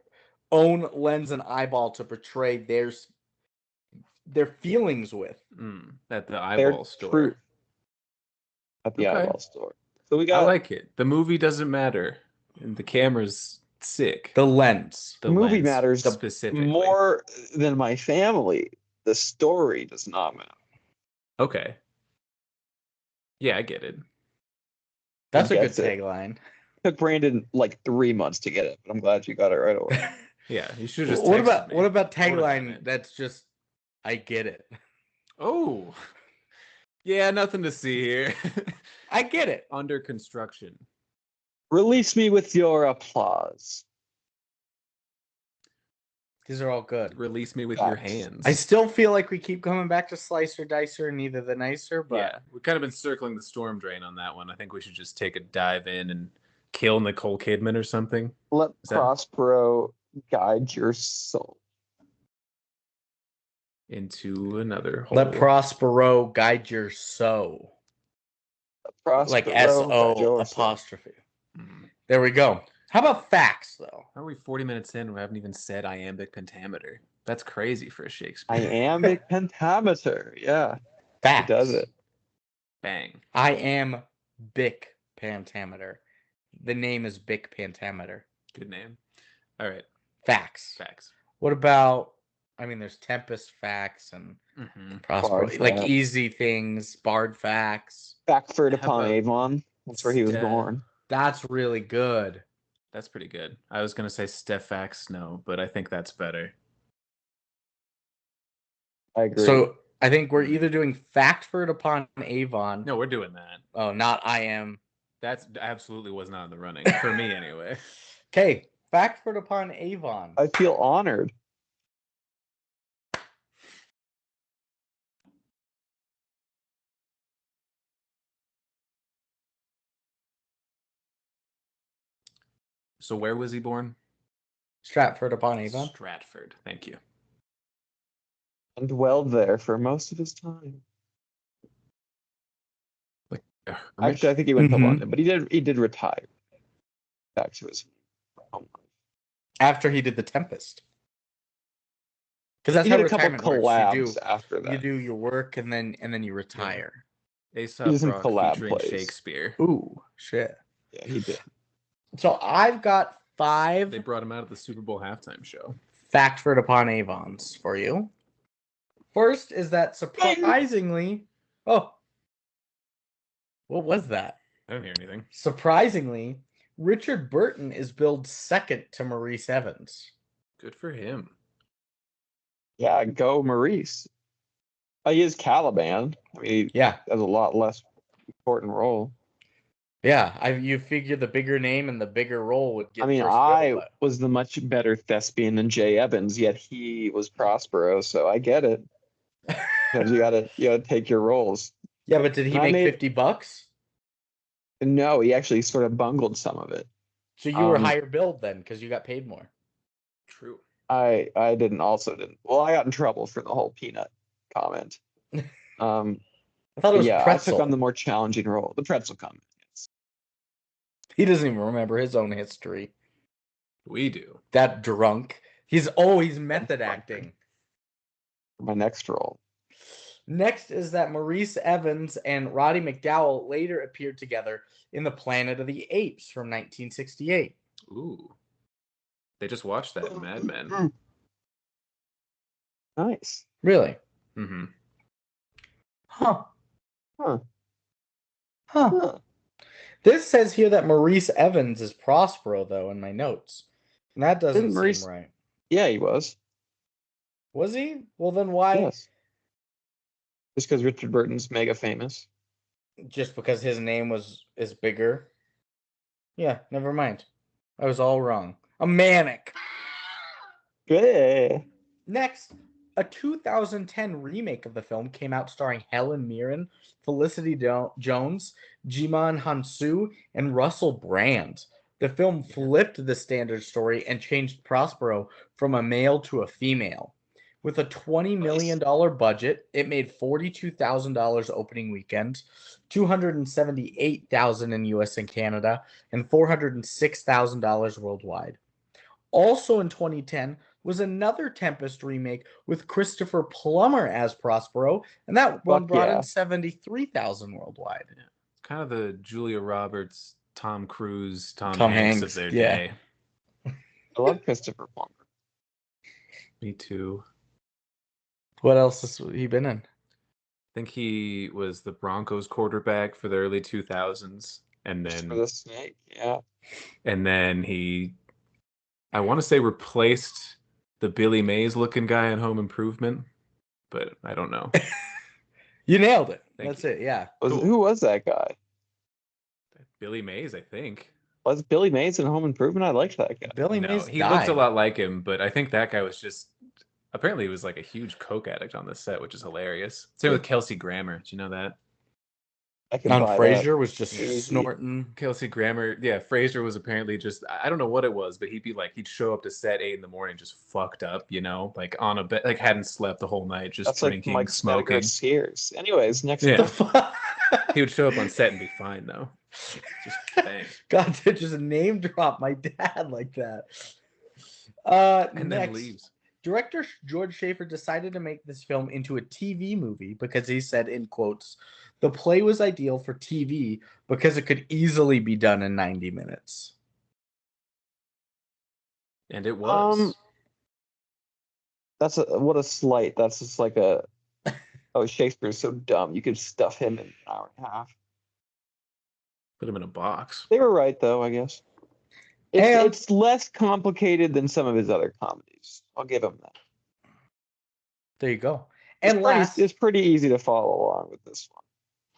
own lens and eyeball to portray their feelings with. At the eyeball store. At the eyeball store. So we got. I like it. The movie doesn't matter, and the camera's sick. The lens. The movie lens matters specifically more than my family. The story does not matter. Okay. Yeah, I get it. That's a good tagline. It took Brandon like 3 months to get it, but I'm glad you got it right away. Yeah, you should just. What about tagline that's just, I get it. Oh. Yeah, nothing to see here. I get it. Under construction. Release me with your applause. These are all good. Release me with your hands. I still feel like we keep coming back to Slicer, Dicer, and Neither the Nicer, but yeah, we've kind of been circling the storm drain on that one. I think we should just take a dive in and kill Nicole Kidman or something. Let Prospero guide your soul into another hole. Let Prospero guide your soul. Like S-O apostrophe. There we go. How about facts, though? How are we 40 minutes in? We haven't even said iambic pentameter. That's crazy for a Shakespeare. Iambic pentameter. Yeah. Facts. He does it. Bang. Iambic pentameter. The name is Bic Pentameter. Good name. All right. Facts. What about, there's Tempest facts and Prospero, like easy things, bard facts. Backford upon Avon. That's where he was born. That's really good. That's pretty good. I was going to say Stefax Snow, but I think that's better. I agree. So I think we're either doing Factford upon Avon. No, we're doing that. Oh, not I am. That absolutely was not in the running. For me, anyway. Okay. Factford upon Avon. I feel honored. So where was he born? Stratford upon Avon. Stratford. Thank you. And dwelled there for most of his time. Actually, I think he went to London, but he did retire back to his home life. After he did the Tempest. Because that's he how did a couple retirement collabs works. after that. You do your work and then you retire. Yeah. Aesop Rock collab featuring plays. Shakespeare. Ooh, shit. Yeah, he did. So I've got 5. They brought him out at the Super Bowl halftime show. Factford upon Avons for you. First is that surprisingly... Oh. What was that? I don't hear anything. Surprisingly, Richard Burton is billed second to Maurice Evans. Good for him. Yeah, go Maurice. He is Caliban. He has a lot less important role. Yeah, you figure the bigger name and the bigger role would get. I was the much better thespian than Jay Evans, yet he was Prospero, so I get it. Because you gotta take your roles. Yeah, but did he make $50? No, he actually sort of bungled some of it. So you were higher billed then, because you got paid more. True. I didn't. Well, I got in trouble for the whole peanut comment. I thought it was pretzel. I took on the more challenging role, the pretzel comment. Yes. He doesn't even remember his own history. We do. That drunk. He's always method acting. My next role. Next is that Maurice Evans and Roddy McDowall later appeared together in The Planet of the Apes from 1968. Ooh. They just watched that in Mad Men. Nice. Really? Mm-hmm. Huh. This says here that Maurice Evans is Prospero, though, in my notes. And that doesn't seem right. Yeah, he was. Was he? Well, then why? Yes. Just because Richard Burton's mega famous. Just because his name is bigger? Yeah, never mind. I was all wrong. A manic. Good. Next, a 2010 remake of the film came out starring Helen Mirren, Felicity Jones, Jimon Hansu, and Russell Brand. The film flipped the standard story and changed Prospero from a male to a female. With a $20 million budget, it made $42,000 opening weekend, $278,000 in US and Canada, and $406,000 worldwide. Also in 2010 was another Tempest remake with Christopher Plummer as Prospero, and that one brought in $73,000 worldwide. Yeah. Kind of the Julia Roberts, Tom Cruise, Tom Hanks of their day. I love Christopher Plummer. Me too. What else has he been in? I think he was the Broncos quarterback for the early 2000s, and then For the snake, yeah. And then he, I want to say, replaced the Billy Mays looking guy in Home Improvement, but I don't know. You nailed it. Thank That's you. it. Yeah. Who was that guy? Billy Mays, I think. Was Billy Mays in Home Improvement? I liked that guy. Billy No, Mays he died. looked a lot like him, but I think that guy was just, apparently he was like a huge coke addict on the set, which is hilarious. Same with Kelsey Grammer. Do you know that? I can On buy Frasier that. was just Easy. snorting. Kelsey Grammer, yeah, Fraser was apparently just, I don't know what it was, but he'd be like, he'd show up to set 8 a.m, just fucked up, you know, like on a bed, like hadn't slept the whole night, just That's drinking, like Mike smoking. Sears. Anyways, next Yeah. The fuck? He would show up on set and be fine though. Just bang. God, to just name drop my dad like that. And Next, then leaves. director George Schaefer decided to make this film into a TV movie because he said, in quotes, the play was ideal for TV because it could easily be done in 90 minutes. And it was. What a slight. That's just like Shakespeare's so dumb. You could stuff him in an hour and a half. Put him in a box. They were right, though, I guess. It's less complicated than some of his other comedies. I'll give him that. There you go. It's And pretty, it's pretty easy to follow along with this one.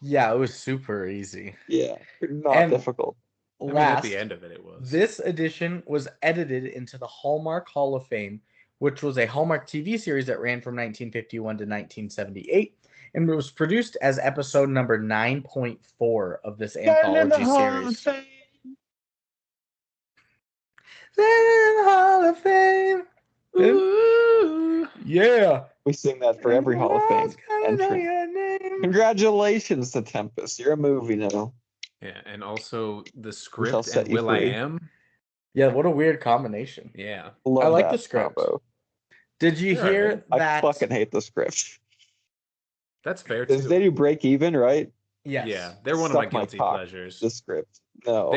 yeah, it was super easy. Yeah, not difficult. I mean, at the end of it, it was. This edition was edited into the Hallmark Hall of Fame, which was a Hallmark TV series that ran from 1951 to 1978, and was produced as episode number 9.4 of this anthology series. Hall of Fame. Ooh. Yeah. We sing that for every Hall of Fame entry. Congratulations to Tempest. You're a movie now. Yeah, and also the script and Will I Am. Yeah, what a weird combination. Yeah. Love I like that the script. combo. Did you hear that? I fucking hate the script. That's fair too. They do break even, right? Yes. Yeah, they're one of my guilty pleasures. The script. No.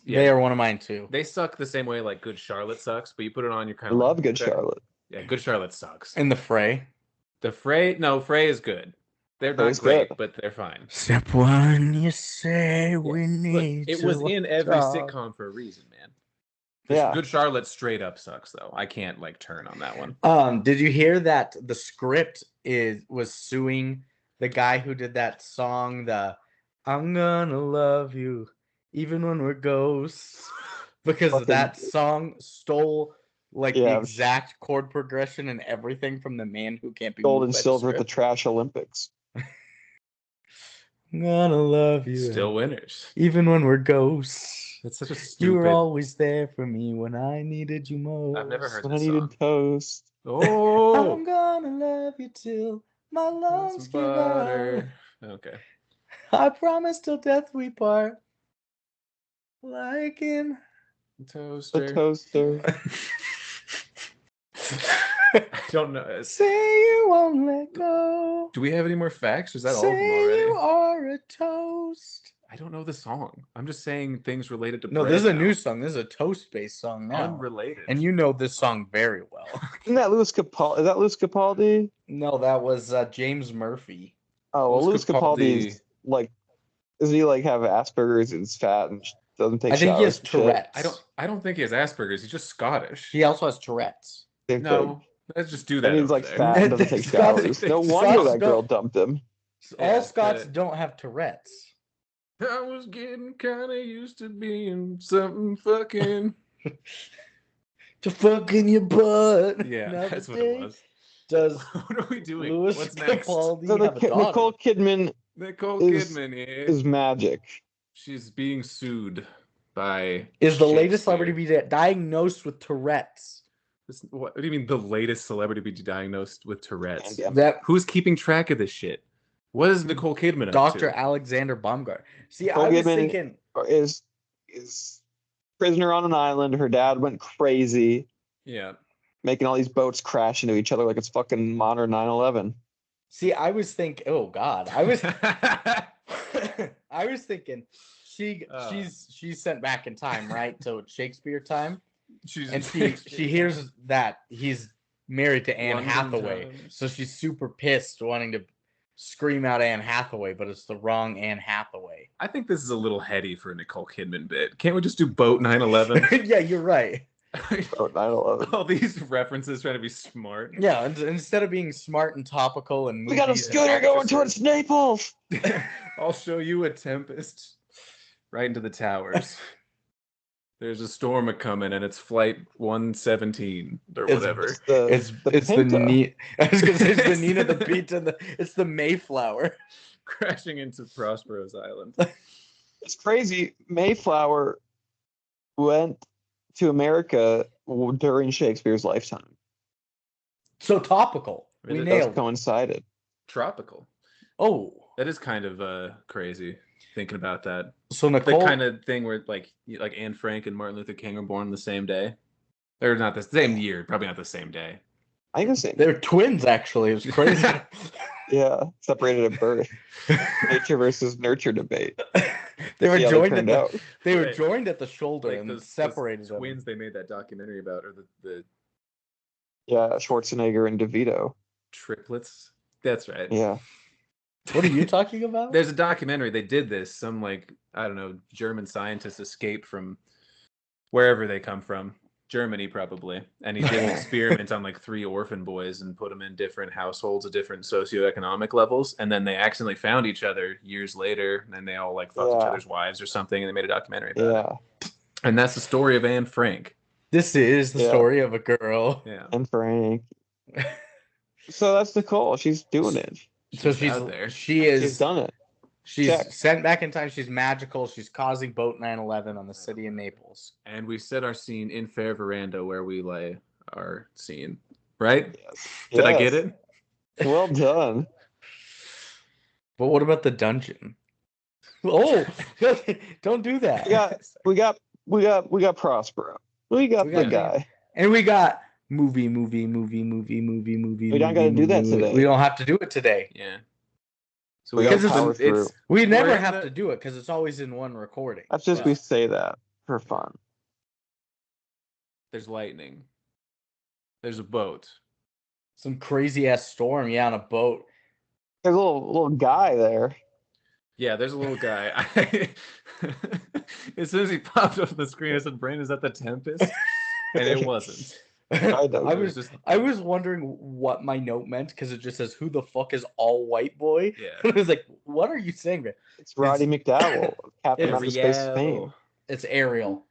They are one of mine too. They suck the same way like Good Charlotte sucks, but you put it on, you're kind I of love Good Charlotte. Yeah, Good Charlotte sucks. And The Fray. The Fray, no, Fray is good. They're not great, but they're fine. Step one, you say we need. It was in every sitcom for a reason, man. Yeah. Good Charlotte straight up sucks though. I can't like turn on that one. Did you hear that the script was suing the guy who did that song, the I'm gonna love you even when we're ghosts, because that song stole like the exact chord progression and everything from The Man Who Can't Be Gold and silver at the Trash Olympics. I'm gonna love you. Still winners. Even when we're ghosts. That's such a stupid... You were always there for me when I needed you most. I've never heard when this I needed song. toast. Oh. I'm gonna love you till my lungs give out. Okay. I promise till death we part. Like in Toaster. The toaster. I don't know. Say you won't let go. Do we have any more facts? Is that all of them Say already? you are a toast. I don't know the song. I'm just saying things related to No, bread this is a now. new song. This is a toast-based song now. Unrelated. And you know this song very well. Isn't that Louis Capaldi? Is that Louis Capaldi? No, that was James Murphy. Oh, well, Louis Louis Capaldi's like, doesn't he like have Asperger's and is fat and doesn't take I think he has showers and shit? Tourette's. I don't think he has Asperger's. He's just Scottish. He also has Tourette's. Same No, thing. let's just do that. And he's over like there. fat and doesn't take Scots- showers. No Scots wonder that don't- girl dumped him. All Scots don't have Tourette's. I was getting kind of used to being something fucking. To fuck in your butt. Yeah, Another that's what day. it was. Does What are we doing? Louis What's next? Capaldi So have a daughter? Nicole Kidman Nicole is- Kidman, yeah. is magic. She's being sued by Is the latest Shakespeare. celebrity to be diagnosed with Tourette's? What do you mean the latest celebrity to be diagnosed with Tourette's? Yeah. That Who's keeping track of this shit? What is Nicole Kidman up Dr. to? Alexander Baumgart. See, Nicole I was Kidman thinking, is prisoner on an island. Her dad went crazy, Yeah. making all these boats crash into each other like it's fucking modern 9/11. I was thinking, oh God, I was I was thinking she's sent back in time, right? So Shakespeare time. And she hears that he's married to Anne London Hathaway. times. So she's super pissed, wanting to scream out Anne Hathaway, but it's the wrong Anne Hathaway. I think this is a little heady for a Nicole Kidman bit. Can't we just do Boat 9/11? Yeah, you're right. Oh, 9/11. All these references trying to be smart. Yeah, instead of being smart and topical and We got a movies and scooter going actresses- towards Naples. I'll show you a Tempest right into the towers. There's a storm a coming and it's flight 117 or It's- whatever. It's the Pinta. I was gonna say it's the It's Nina, the the- Pinta, it's the Mayflower. Crashing into Prospero's Island. It's crazy. Mayflower went to America during Shakespeare's lifetime. So topical. We Really? nailed Those it. coincided. Tropical. Oh, That is kind of crazy thinking about that. so The Nicole. kind of thing where like Anne Frank and Martin Luther King were born the same day. They're not the same year, probably not the same day. I think the same. They're twins, actually. It was crazy. Yeah, separated at birth. Nature versus nurture debate. They were See how they joined at turned the. out. They were Right. joined at the shoulder Like and the separated them. twins they made that documentary about, or the Yeah, Schwarzenegger and DeVito. triplets. That's right. Yeah. What are you talking about? There's a documentary. They did this. Some I don't know, German scientists escaped from wherever they come from, Germany probably, and he did an experiment on 3 orphan boys and put them in different households at different socioeconomic levels, and then they accidentally found each other years later, and they all fucked each Yeah. other's wives or something, and they made a documentary about it. Yeah. And that's the story of Anne Frank. This is the Yeah. story of a girl. Yeah. And Frank. So that's Nicole. She's doing it. So She's out there. she's She's done it. she's check. sent back in time. She's magical. She's causing boat 9/11 on the city of Naples. And we set our scene in Fair Veranda where we lay our scene. Right? Yes. Did I get Yes. it? Well done. But what about the dungeon? Oh, don't do that. We got Prospero. We got We the got- guy. And we got movie. We don't gotta do that today. We don't have to do it today. Yeah. So We we gotta power through. We never We're in have the- to do it because it's always in one recording. That's just Yeah. we say that for fun. There's lightning. There's a boat. Some crazy ass storm, yeah, on a boat. There's a little guy there. Yeah, there's a little guy. As soon as he popped up on the screen, I said, "Brain, is that the Tempest?" And it wasn't. I know. I It was just I was wondering what my note meant because it just says, "Who the fuck is all white boy?" yeah. I was like, "What are you saying, man?" It's Roddy McDowell, Captain it's Outer Space Ariel. fame. It's Ariel.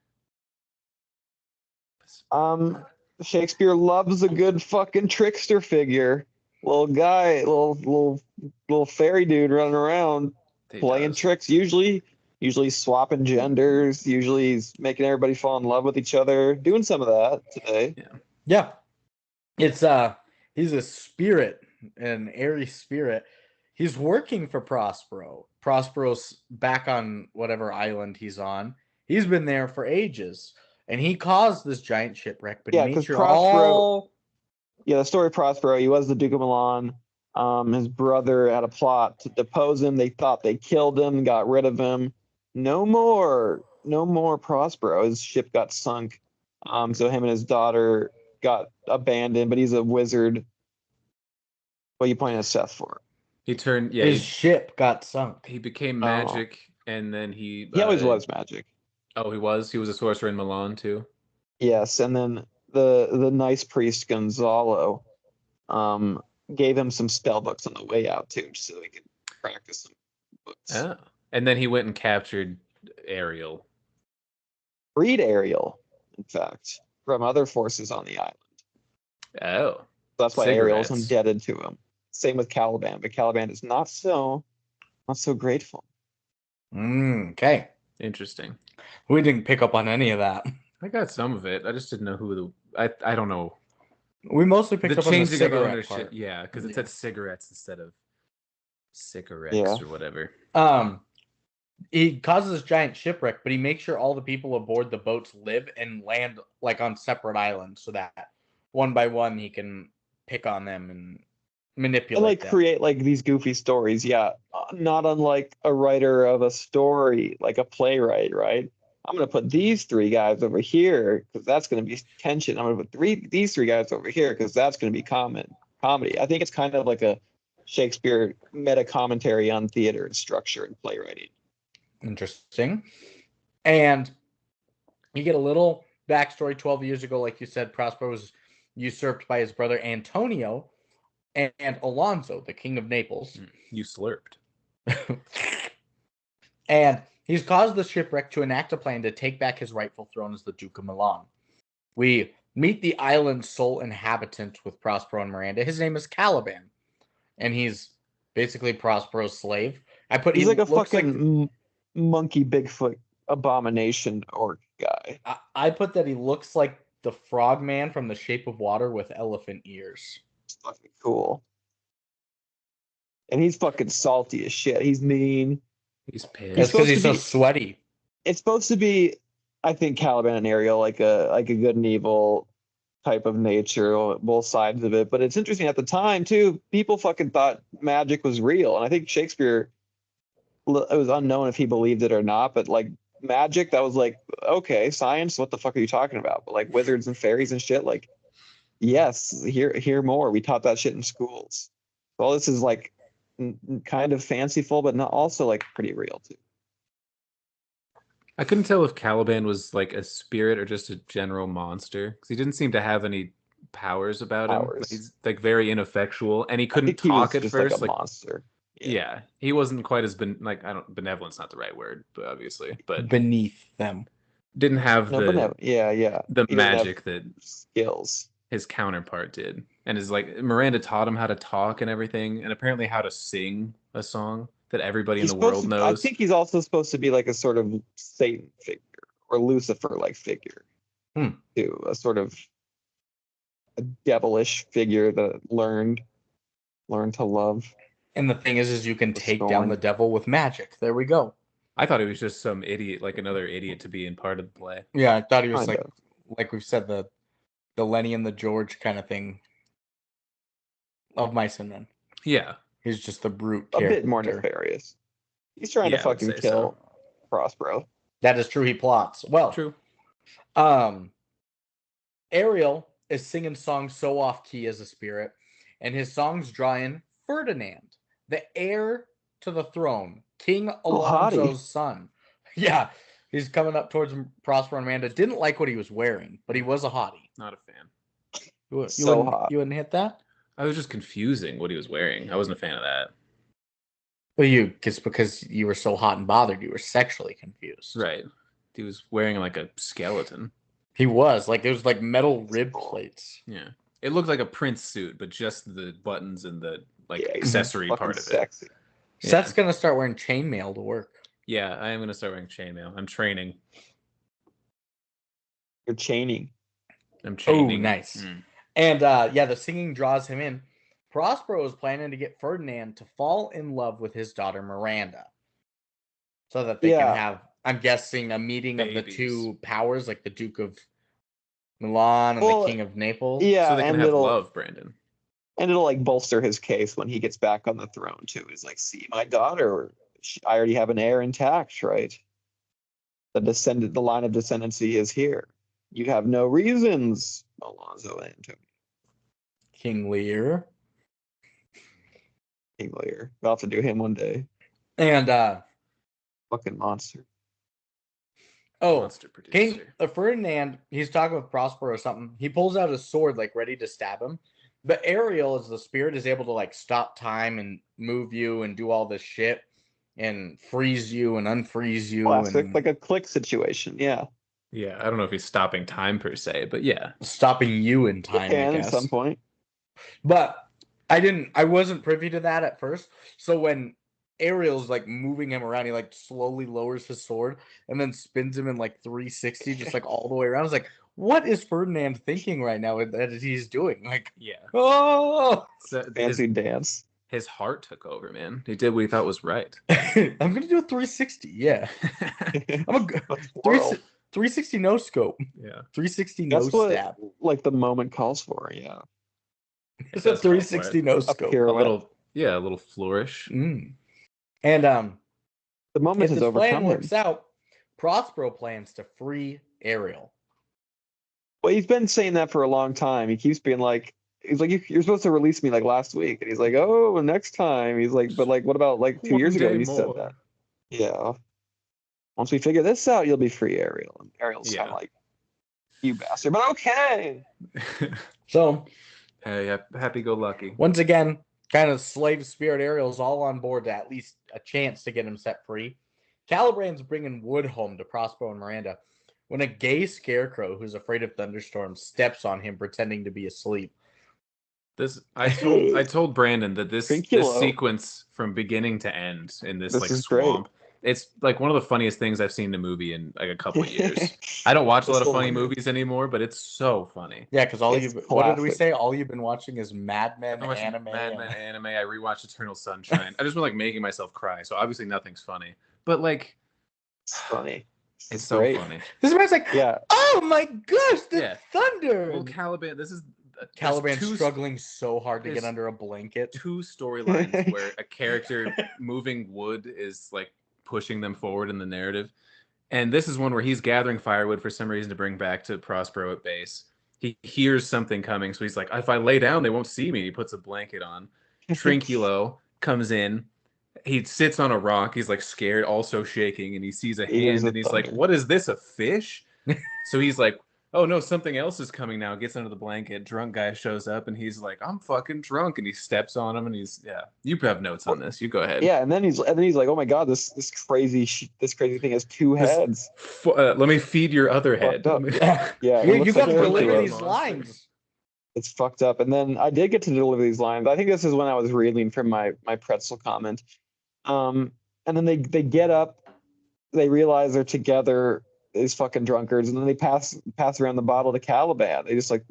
Shakespeare loves a good fucking trickster figure. Little guy, little fairy dude running around He playing does. tricks. Usually swapping genders. Usually he's making everybody fall in love with each other. Doing some of that today. Yeah, it's he's a spirit, an airy spirit. He's working for Prospero. Prospero's back on whatever island he's on. He's been there for ages, and he caused this giant shipwreck. But Yeah, he 'cause made sure Prospero- all Yeah, the story of Prospero. He was the Duke of Milan. His brother had a plot to depose him. They thought they killed him, got rid of him. No more Prospero. His ship got sunk. So him and his daughter got abandoned. But he's a wizard. What are you pointing at Seth for? He turned. Yeah. his ship got sunk. He became Oh. magic, and then he. He always was magic. Oh, he was. He was a sorcerer in Milan too. Yes, and then the nice priest Gonzalo, gave him some spell books on the way out too, so he could practice some books. Oh. And then he went and captured Ariel. Freed Ariel, in fact, from other forces on the island. Oh. That's why Ariel's Cigarettes. indebted to him. Same with Caliban, but Caliban is not so grateful. Okay. Interesting. We didn't pick up on any of that. I got some of it. I just didn't know who the. I don't know. We mostly picked The up on the changing of cigarette ownership. part. Yeah, because it Yeah. said cigarettes instead of cigarettes Yeah. or whatever. He causes this giant shipwreck, but he makes sure all the people aboard the boats live and land like on separate islands, so that one by one he can pick on them and manipulate And like them. create like these goofy stories. Yeah, not unlike a writer of a story, like a playwright, right? I'm gonna put these three guys over here because that's gonna be tension. I'm gonna put these three guys over here because that's gonna be comedy. I think it's kind of like a Shakespeare meta commentary on theater and structure and playwriting. Interesting. And you get a little backstory. 12 years ago, like you said, Prospero was usurped by his brother Antonio and Alonso, the king of Naples. You slurped. And he's caused the shipwreck to enact a plan to take back his rightful throne as the Duke of Milan. We meet the island's sole inhabitant with Prospero and Miranda. His name is Caliban, and he's basically Prospero's slave. He's like a fucking monkey Bigfoot abomination orc guy. I put that he looks like the frogman from The Shape of Water with elephant ears. It's fucking cool. And he's fucking salty as shit. He's mean. He's pissed. That's because he's so sweaty. It's supposed to be, I think, Caliban and Ariel like a good and evil type of nature, both sides of it. But it's interesting at the time too. People fucking thought magic was real, and I think Shakespeare. It was unknown if he believed it or not, but like magic, that was like, okay, science, what the fuck are you talking about? But like wizards and fairies and shit, like, yes, hear more. We taught that shit in schools. Well, this is like kind of fanciful, but not also like pretty real too. I couldn't tell if Caliban was like a spirit or just a general monster because he didn't seem to have any powers about him. He's like very ineffectual, and he couldn't talk at first. Like a monster. Yeah, he wasn't quite as benevolent's not the right word, but obviously, but beneath them didn't have the magic that skills his counterpart did, and his like Miranda taught him how to talk and everything, and apparently how to sing a song that everybody in the world knows. I think he's also supposed to be like a sort of Satan figure or Lucifer-like figure, too, a sort of a devilish figure that learned to love. And the thing is you can take down the devil with magic. There we go. I thought he was just some idiot, like another idiot to be in part of the play. Yeah, I thought he was like we've said, the Lenny and the George kind of thing of Mice and Men. Yeah. He's just the brute character. A bit more nefarious. He's trying to fucking kill Prospero. That is true. He plots. Well, true. Ariel is singing songs so off key as a spirit, and his songs draw in Ferdinand, the heir to the throne, King Alonso's son. Yeah, he's coming up towards Prospero and Miranda. Didn't like what he was wearing, but he was a hottie. Not a fan. You wouldn't hit that? I was just confusing what he was wearing. I wasn't a fan of that. Well, just because you were so hot and bothered, you were sexually confused. Right. He was wearing like a skeleton. He was. Like, it was like metal rib plates. Yeah. It looked like a Prince suit, but just the buttons and the accessory part of sexy. it. Seth's going to start wearing chainmail to work. Yeah, I am going to start wearing chainmail. I'm training. You're chaining. I'm chaining. Oh, nice. And the singing draws him in. Prospero is planning to get Ferdinand to fall in love with his daughter Miranda, so that they can have, I'm guessing, a meeting of the two powers, like the Duke of Milan and the King of Naples. Yeah, so they can have love, Brandon. And it'll like bolster his case when he gets back on the throne too. He's like, see, my daughter, I already have an heir intact, right? The line of descendancy is here. You have no reasons, Alonso and Antonio. King Lear. We'll have to do him one day. And fucking monster. Oh, monster producer. King Ferdinand, he's talking with Prospero or something. He pulls out his sword, like ready to stab him. But Ariel, as the spirit, is able to like stop time and move you and do all this shit and freeze you and unfreeze you. Classic, like a click situation. Yeah. Yeah, I don't know if he's stopping time per se, but yeah, stopping you in time. At some point. But I wasn't privy to that at first. So when Ariel's like moving him around, he like slowly lowers his sword and then spins him in like 360, just like all the way around. I was like, what is Ferdinand thinking right now that he's doing? Like, Yeah. oh, So Fancy dance. his heart took over, man. He did what he thought was right. I'm gonna do a 360. Yeah, I'm a That's wild. 360 no scope. Yeah. 360 no That's what stab. like the moment calls for. Yeah. It's a does call for 360 it. no A scope. pirouette. A little flourish. Mm. And The moment if has this plan overcome him. works out, Prospero plans to free Ariel. Well, he's been saying that for a long time. He keeps being like, he's like, you're supposed to release me like last week, and he's like, oh, next time. He's like, but like, what about like 2 years ago? One day You said more. that. Yeah. Once we figure this out, you'll be free, Ariel. And Ariel's kind Yeah. of like, you bastard, but okay. So Hey, happy-go-lucky. once again, kind of slave spirit Ariel's all on board to at least a chance to get him set free. Caliban's bringing wood home to Prospero and Miranda when a gay scarecrow who's afraid of thunderstorms steps on him pretending to be asleep. I told Brandon that this Trinculo. sequence from beginning to end in this This like is swamp, it's like one of the funniest things I've seen in a movie in like a couple of years. I don't watch a lot of funny movies anymore, but it's so funny. Yeah, because It's what did we classic. say? All you've been watching is Mad Men I'm watching anime. Mad Men anime. I rewatched Eternal Sunshine. I just been like making myself cry. So obviously nothing's funny, but like It's funny. it's so great. funny. This man's like, Yeah. oh my gosh, the Yeah. thunder. Well, Caliban, this is Caliban's there's struggling so hard to get there's under a blanket. two storylines where a character moving wood is like pushing them forward in the narrative. And this is one where he's gathering firewood for some reason to bring back to Prospero at base. He hears something coming, so he's like, if I lay down, they won't see me. He puts a blanket on. Trinculo comes in. He sits on a rock. He's like scared, also shaking, and he sees a hand, and he's like, what is this, a fish? So he's like, oh no, something else is coming now. Gets under the blanket. Drunk guy shows up, and he's like, I'm fucking drunk, and he steps on him, and you have notes on this. You go ahead. Yeah, and then he's like, oh my god, this crazy thing has two heads. Let me feed your other head. Yeah, you got to like deliver a these monster. lines. It's fucked up. And then I did get to deliver these lines. I think this is when I was reeling from my pretzel comment. And then they get up, they realize they're together, these fucking drunkards, and then they pass around the bottle to Caliban. They just like,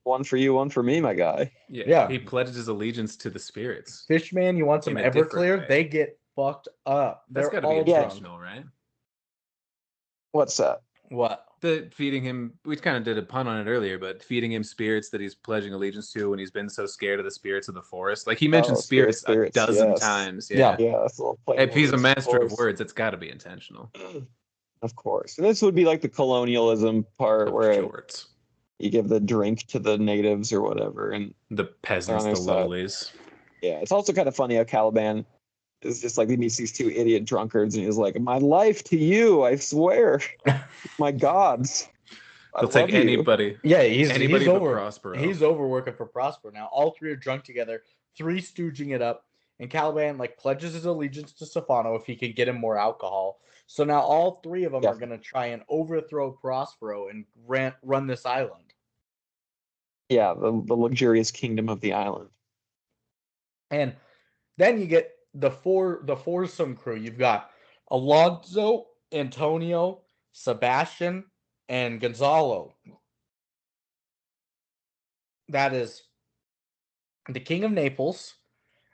one for you, one for me, my guy. Yeah. He pledged his allegiance to the spirits. Fishman, you want some In a different Everclear? way. They get fucked up. That's They're got to all be drunk. intentional, right? What's that? What? The feeding him, we kind of did a pun on it earlier, but feeding him spirits that he's pledging allegiance to when he's been so scared of the spirits of the forest. Like he mentioned spirits a dozen times. Yeah. Yeah, that's a little play. If he's a master of course. words, it's got to be intentional. Of course. And this would be like the colonialism part Of where shorts. you give the drink to the natives or whatever. And The peasants, On the their side. lowlies. yeah, it's also kind of funny how Caliban is just like he meets these two idiot drunkards and he's like, my life to you, I swear. My gods. I He'll take love you." anybody. Yeah, he's but over. Prospero. He's over working for Prospero now. All three are drunk together, three stooging it up, and Caliban like pledges his allegiance to Stefano if he can get him more alcohol. So now all three of them Yeah. are going to try and overthrow Prospero and run this island. Yeah, the luxurious kingdom of the island. And then you get the foursome crew. You've got Alonso, Antonio, Sebastian, and Gonzalo. That is the King of Naples,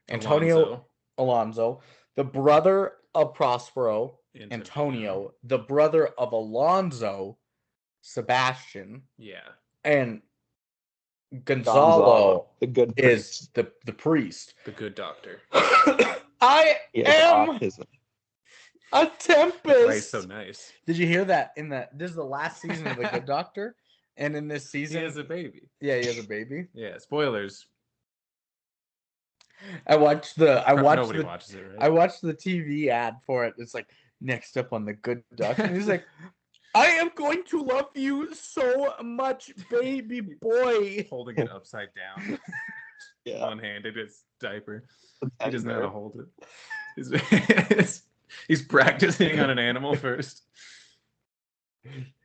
Antonio Alonso, the brother of Prospero, Antonio, the brother of Alonso, Sebastian, Yeah. and Gonzalo the good is the priest. The good doctor. I am autism. a Tempest. Right, so nice. Did you hear that? This is the last season of The Good Doctor, and in this He season, has a baby. yeah, he has a baby. Yeah, spoilers. I watched the Nobody watches it, right? I watched the TV ad for it. It's like next up on The Good Doctor. And he's like, I am going to love you so much, baby boy. Holding it upside down. Yeah. One-handed, his diaper. The He doesn't know how to teddy hold it. He's practicing on an animal first.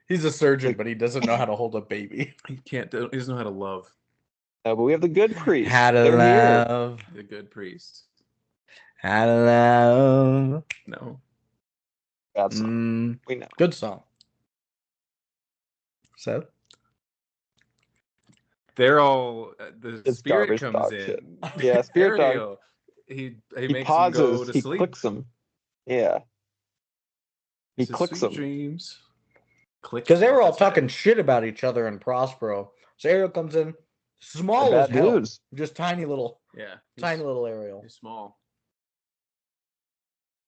He's a surgeon, but he doesn't know how to hold a baby. He doesn't know how to love. But we have the good priest. How to They're here. love. The good priest. How to love. No. That's we know. Good song. So They're all the It's spirit garbage comes dog in. shit. Yeah, spirit dog. Ariel, he He makes him go pauses. to He sleep. clicks him. Yeah. He Says, clicks "Sweet him. dreams." Click. because they were all That's right. talking shit about each other in Prospero. So Ariel comes in, small They're as bad hell, dudes. just tiny little Yeah. Ariel, He's small.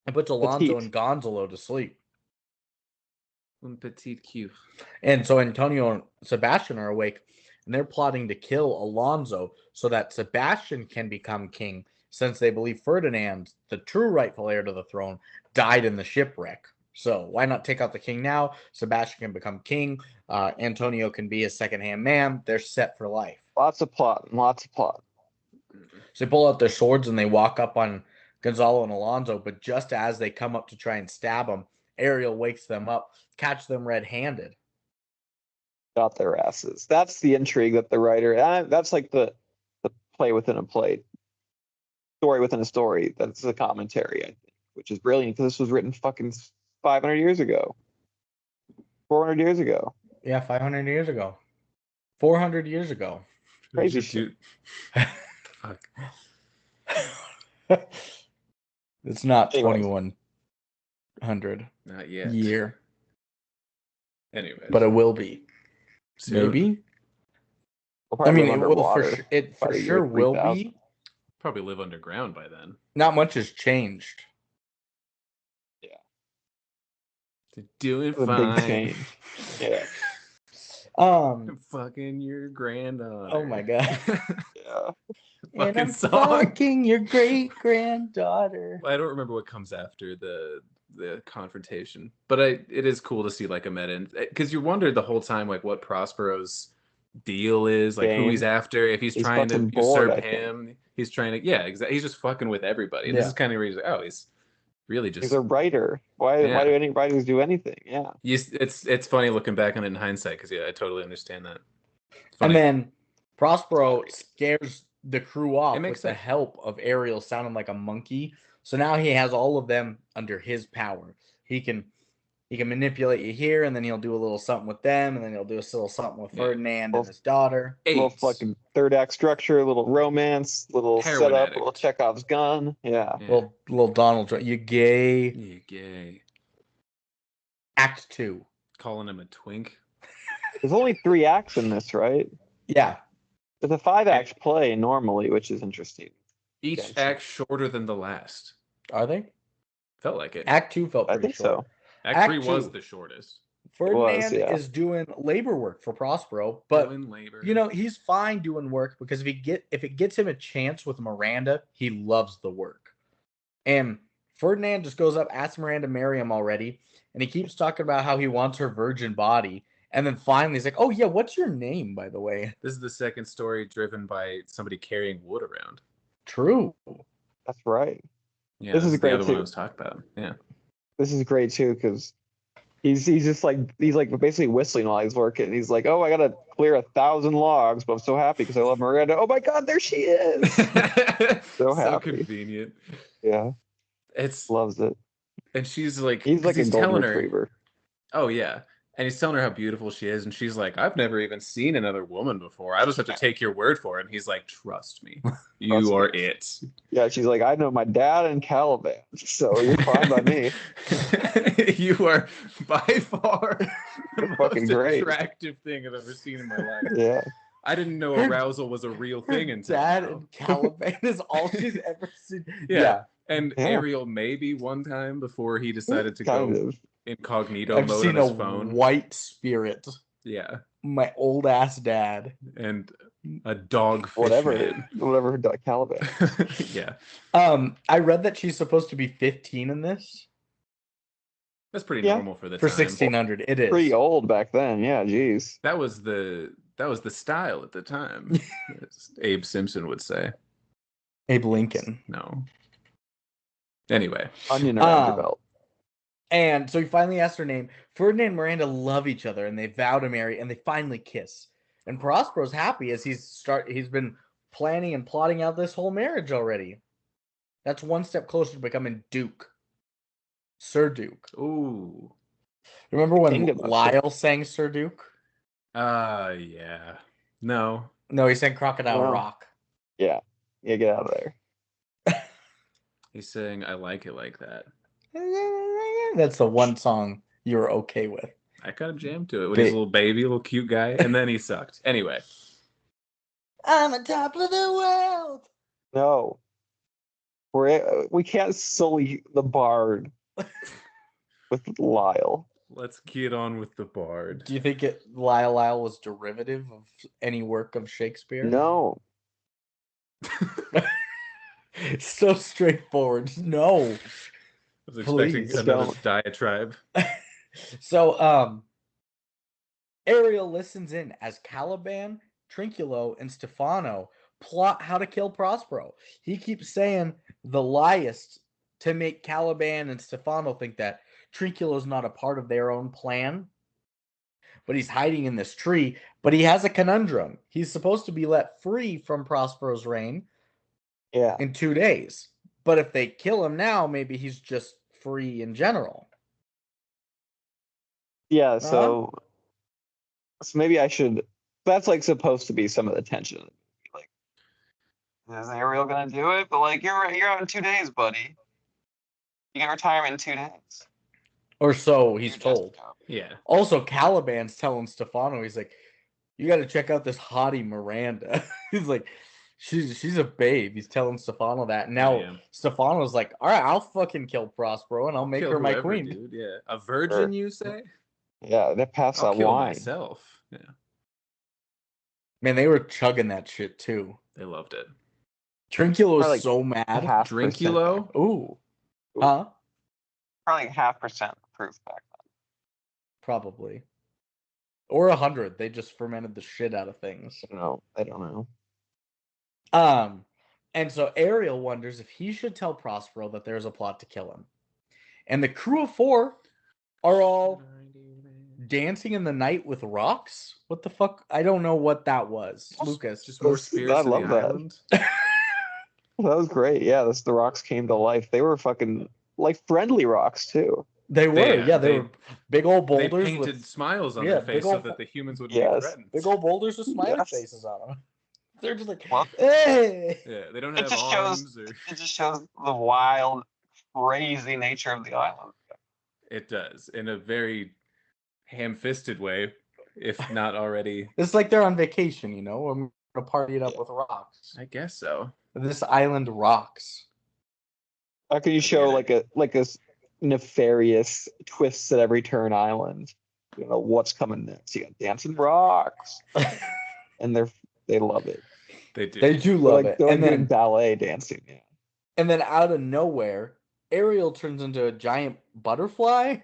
and puts Alonso Petite. and Gonzalo to sleep. Un petit cul. And so Antonio and Sebastian are awake, and they're plotting to kill Alonso so that Sebastian can become king, since they believe Ferdinand, the true rightful heir to the throne, died in the shipwreck. So why not take out the king now? Sebastian can become king. Antonio can be his second-hand man. They're set for life. Lots of plot. Lots of plot. So they pull out their swords and they walk up on Gonzalo and Alonso, but just as they come up to try and stab them, Ariel wakes them up, catch them red-handed. Got their asses. That's the intrigue that the writer. That's like the play within a play, story within a story. That's the commentary, I think, which is brilliant because this was written fucking 500 years ago, 400 years ago. Yeah, 500 years ago. 400 years ago. Crazy Dude. shit. Fuck. It's not Anyways. 2100 Not yet. year, Anyway. but it will be. Soon. Maybe. We'll I mean, live it will underwater it by for the year sure will 3000. be. Probably live underground by then. Not much has changed. They're doing The fine. big change. Yeah. I'm fucking your granddaughter. Oh my god. Yeah. And Fucking I'm song. fucking your great granddaughter. I don't remember what comes after the confrontation, but it is cool to see like a meta, because you wondered the whole time like what Prospero's deal is, like who Game. he's after, if he's trying to fucking bored, usurp I think. him. He's trying to, yeah, exactly. He's just fucking with everybody. And this Yeah. is kind of where he's like, oh, he's really just. He's a writer. Why Yeah. do any writers do anything? Yeah. It's funny looking back on it in hindsight, because yeah, I totally understand that. It's And funny. then Prospero scares the crew off It with makes the sense. help of Ariel sounding like a monkey. So now he has all of them under his power. He can manipulate you here, and then he'll do a little something with them, and then he'll do a little something with Yeah. Ferdinand and his daughter. Little AIDS. fucking third act structure, little romance, little Heroin setup, addict. little Chekhov's gun. Yeah. Yeah. Little Donald Trump. You gay. You gay. Act 2. Calling him a twink. There's only 3 acts in this, right? Yeah. There's a 5-act play normally, which is interesting. Each Gotcha. act shorter than the last. Are they? Felt like it. Act 2 felt I pretty think short. so. Act 3 Act was 2. the shortest. Ferdinand yeah. is doing labor work for Prospero, but Doing labor. you know, he's fine doing work because if it gets him a chance with Miranda, he loves the work. And Ferdinand just goes up, asks Miranda to marry him already, and he keeps talking about how he wants her virgin body. And then finally he's like, oh yeah, what's your name, by the way? This is the second story driven by somebody carrying wood around. True. That's right. Yeah, This is the great, other one I too. was talking about. Yeah. This is great too because he's just like basically whistling while he's working. He's like, oh, I gotta clear 1,000 logs, but I'm so happy because I love Miranda. Oh my God, there she is. So happy. convenient. Yeah, It's loves it. and she's like, He's like a golden telling her, retriever. oh yeah, and he's telling her how beautiful she is, and she's like, I've never even seen another woman before. I just have to take your word for it. And he's like, trust me, you Trust me. are it. Yeah, she's like, I know my dad and Caliban, so you're fine by me. You are by far the Fucking most great. attractive thing I've ever seen in my life. Yeah, I didn't know Her- arousal was a real thing until Dad now. and Caliban is all she's ever seen. Yeah. And Yeah. Ariel maybe one time before he decided to kind go of. incognito I've mode seen on a his phone. white spirit. Yeah. My old ass dad. And a dogfish Whatever, man. whatever. Caliban. Yeah. I read that she's supposed to be 15 in this. That's pretty Yeah. normal for the For time. 1600, it is. Pretty old back then. Yeah, geez. That was the style at the time, as Abe Simpson would say. Abe Lincoln. No. Anyway. Onion around your Um, belt. And so he finally asked her name. Ferdinand and Miranda love each other and they vow to marry and they finally kiss. And Prospero's happy as he's been planning and plotting out this whole marriage already. That's one step closer to becoming Duke. Sir Duke. Ooh. Remember when Kingdom of Lyle sang Sir Duke? Yeah. No. No, he sang Crocodile No. Rock. Yeah, get out of there. He's saying, I like it like that. That's the one song you were okay with. I kind of jammed to it when he's a little baby, little cute guy, and then he sucked. Anyway. I'm on top of the world. No, we can't sully the bard with Lyle. Let's get on with the bard. Do you think Lyle was derivative of any work of Shakespeare? No. It's so straightforward. No. I was expecting Please another don't. diatribe. So, Ariel listens in as Caliban, Trinculo, and Stefano plot how to kill Prospero. He keeps saying the liest to make Caliban and Stefano think that Trinculo's not a part of their own plan. But he's hiding in this tree. But he has a conundrum. He's supposed to be let free from Prospero's reign in 2 days. But if they kill him now, maybe he's just free in general. Yeah, so maybe I should. That's like supposed to be some of the tension. Like, is Ariel gonna do it? But like, you're out in 2 days, buddy. You get retirement in 2 days. Or so he's told. Yeah. Also, Caliban's telling Stefano, he's like, you got to check out this hottie Miranda. He's like, she's a babe. He's telling Stefano that. And now Stefano's like, all right, I'll fucking kill Prospero and I'll make her my queen. Dude. Yeah. A virgin, you say? Yeah, they pass I'll that kill wine. myself. Yeah. Man, they were chugging that shit too. They loved it. Trinculo was Probably so mad. Drinkulo? Ooh. Huh? Probably 0.5% proof back then. Probably. Or 100. They just fermented the shit out of things. I don't know. And so Ariel wonders if he should tell Prospero that there's a plot to kill him. And the crew of 4 are all dancing in the night with rocks. What the fuck? I don't know what that was. Lucas. Just more spirits I in love the that. island. That was great. Yeah, the rocks came to life. They were fucking like friendly rocks too. They were, they were big old boulders. They painted with smiles on their face so that the humans would be threatened. Big old boulders with smiley faces on them. They're just like, well, hey. Yeah, they don't have arms. It just shows the wild, crazy nature of the island. It does, in a very ham-fisted way, if not already. It's like they're on vacation, you know? I'm gonna party it up with rocks. I guess so. This island rocks. How can you show like a nefarious twists at every turn island? You know what's coming next. You got dancing rocks, and they love it. They do. They do love it. And then ballet dancing. Yeah. And then out of nowhere, Ariel turns into a giant butterfly,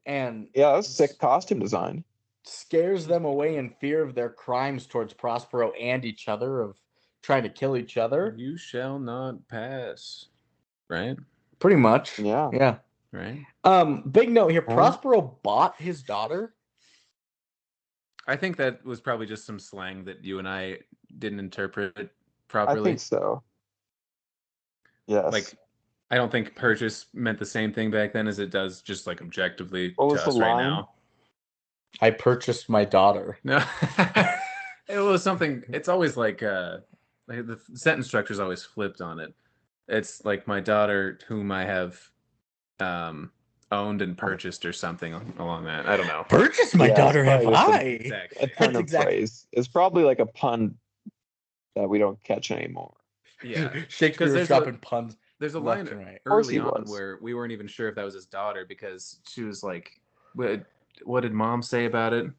and that's sick costume design. Scares them away in fear of their crimes towards Prospero and each other of trying to kill each other. You shall not pass. Right? Pretty much. Yeah. Right? Big note here. Prospero bought his daughter. I think that was probably just some slang that you and I didn't interpret properly. I think so. Yes. Like, I don't think purchase meant the same thing back then as it does just like objectively what to was us the right line? now. I purchased my daughter. No. It was something. It's always like the sentence structure is always flipped on it. It's like my daughter, whom I have owned and purchased, or something along that. I don't know. Purchased my daughter, have I? Exactly. A turn of phrase. It's probably like a pun that we don't catch anymore. Yeah, Shakespeare was dropping puns. There's a line early on where we weren't even sure if that was his daughter, because she was like, "What did mom say about it?"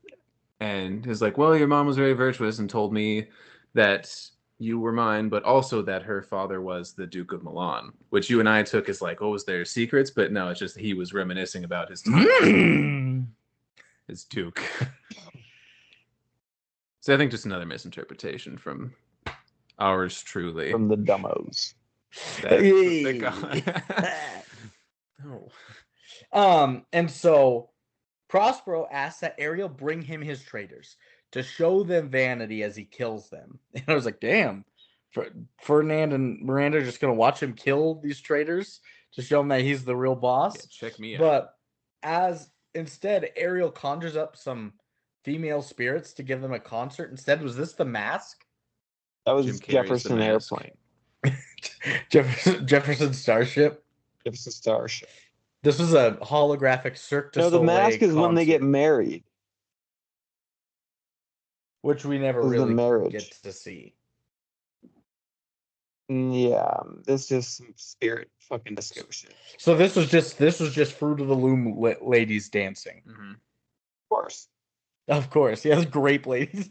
And he's like, "Well, your mom was very virtuous and told me that you were mine, but also that her father was the Duke of Milan," which you and I took as like, "Oh, was there secrets?" But no, it's just he was reminiscing about his time as Duke. So I think just another misinterpretation from ours truly. From the dumbos. And so Prospero asks that Ariel bring him his traders to show them vanity as he kills them. And I was like, damn, Ferdinand and Miranda are just going to watch him kill these traitors to show him that he's the real boss. Yeah, check me out. But as instead, Ariel conjures up some female spirits to give them a concert. Instead, was this the mask? That was Jim Carrey's Jefferson The Mask. Airplane. Jefferson Starship. Jefferson Starship. This was a holographic Cirque du No, the Soleil mask is when they get concert, married. which we never This is the really marriage. get to see. Yeah, it's just some spirit fucking disco shit. So this was just Fruit of the Loom ladies dancing. Mhm. Of course. Of course, yeah, grape ladies.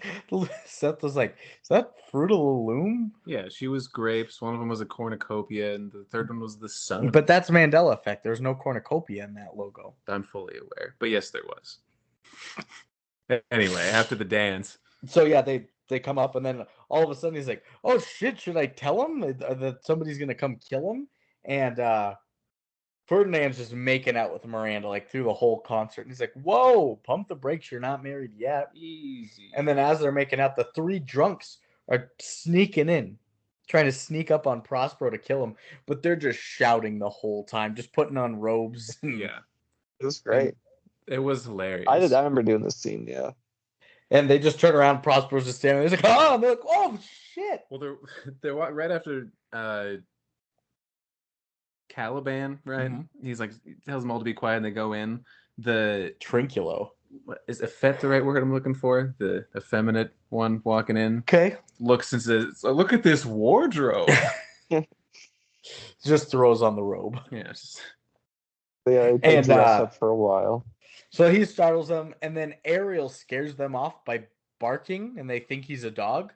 Seth was like, "Is that Fruit of the Loom?" Yeah, she was grapes. One of them was a cornucopia, and the third one was the sun. But that's Mandela effect. There's no cornucopia in that logo. I'm fully aware. But yes, there was. Anyway, after the dance. So yeah, they come up, and then all of a sudden he's like, "Oh shit! Should I tell him that somebody's gonna come kill him?" And Ferdinand's just making out with Miranda like through the whole concert. And he's like, "Whoa, pump the brakes! You're not married yet." Easy. And then as they're making out, the three drunks are sneaking in, trying to sneak up on Prospero to kill him. But they're just shouting the whole time, just putting on robes. Yeah. It was great. It was hilarious. I remember doing this scene, yeah. And they just turn around. Prospero's just standing there. He's like, "Oh," and they're like, "Oh shit!" Well, they're right after Caliban, right? Mhm. He's like, he tells them all to be quiet, and they go in. The Trinculo. what is effete the right word I'm looking for? The effeminate one walking in Okay. looks and says, "Look at this wardrobe." Just throws on the robe. Yeah, it's just, They And, dress up for a while. So he startles them, and then Ariel scares them off by barking, and they think he's a dog.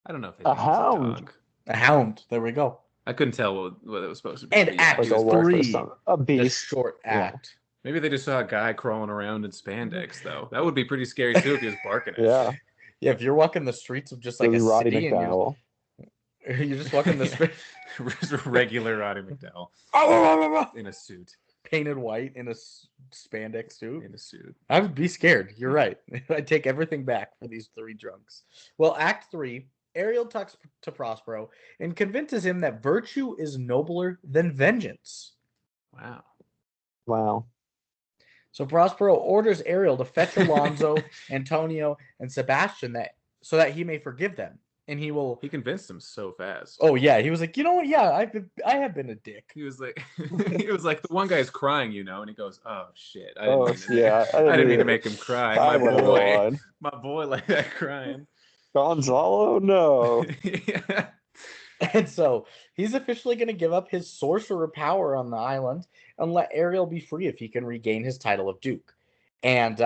I don't know if they A think it's hound. dog. A hound. There we go. I couldn't tell what it was supposed to be. And but yeah, act he Like a was wolf or three. something. A The beast. short Yeah. act. Maybe they just saw a guy crawling around in spandex, though. That would be pretty scary too if he was barking at Yeah. Yeah, if you're walking the streets of just like It a was Roddy city and McDowell. you're just walking the street Just regular Roddy McDowell in a suit. painted white in a spandex suit. In a suit. I would be scared. You're right. I'd take everything back for these three drunks. Well, Act 3, Ariel talks to Prospero and convinces him that virtue is nobler than vengeance. Wow. Wow. So Prospero orders Ariel to fetch Alonso, Antonio, and Sebastian so that he may forgive them. And he will. He convinced him so fast. Oh yeah, he was like, you know what? Yeah, I have been a dick. He was like, the one guy's crying, and he goes, "Oh shit, I Oh, didn't mean to, yeah. I didn't mean to make him cry, I went my boy like that crying." Gonzalo, no. Yeah. And so he's officially going to give up his sorcerer power on the island and let Ariel be free if he can regain his title of Duke. And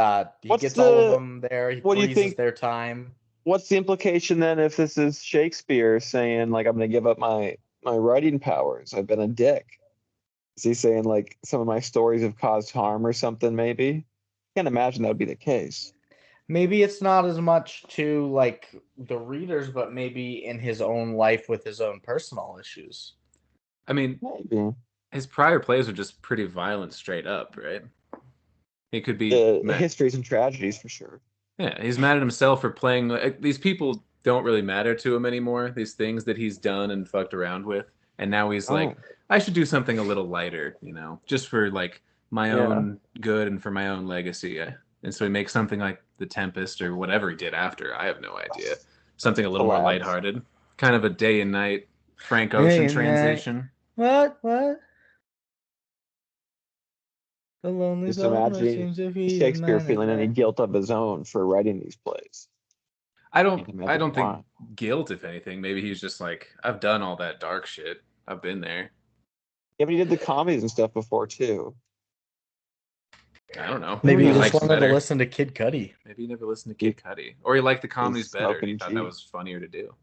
he What's gets all of them there. He what do you freezes think- their time. What's the implication then if this is Shakespeare saying, like, I'm going to give up my writing powers? I've been a dick. Is he saying, like, some of my stories have caused harm or something, maybe? Can't imagine that would be the case. Maybe it's not as much to like the readers, but maybe in his own life with his own personal issues. I mean, Maybe. his prior plays are just pretty violent straight up, right? He could be mad. Histories and tragedies, for sure. Yeah, he's mad at himself for playing. These people don't really matter to him anymore. These things that he's done and fucked around with, and now he's like, I should do something a little lighter, just for like my own good and for my own legacy. And so he makes something like the Tempest or whatever he did after. I have no idea. Something a little more lighthearted, kind of a day and night Frank Ocean transition. What? The lonely Just Summer imagine seems to be Shakespeare mine feeling any again. guilt of his own for writing these plays. I Can't don't imagine think why. guilt, if anything. Maybe he's just like, I've done all that dark shit. I've been there. Yeah, but he did the comedies and stuff before, too. I don't know. Maybe he just likes wanted better. to listen to Kid Cudi. Maybe he never listened to Kid Cudi. Or he liked the comedies better. And he smoking thought that cheap. was funnier to do.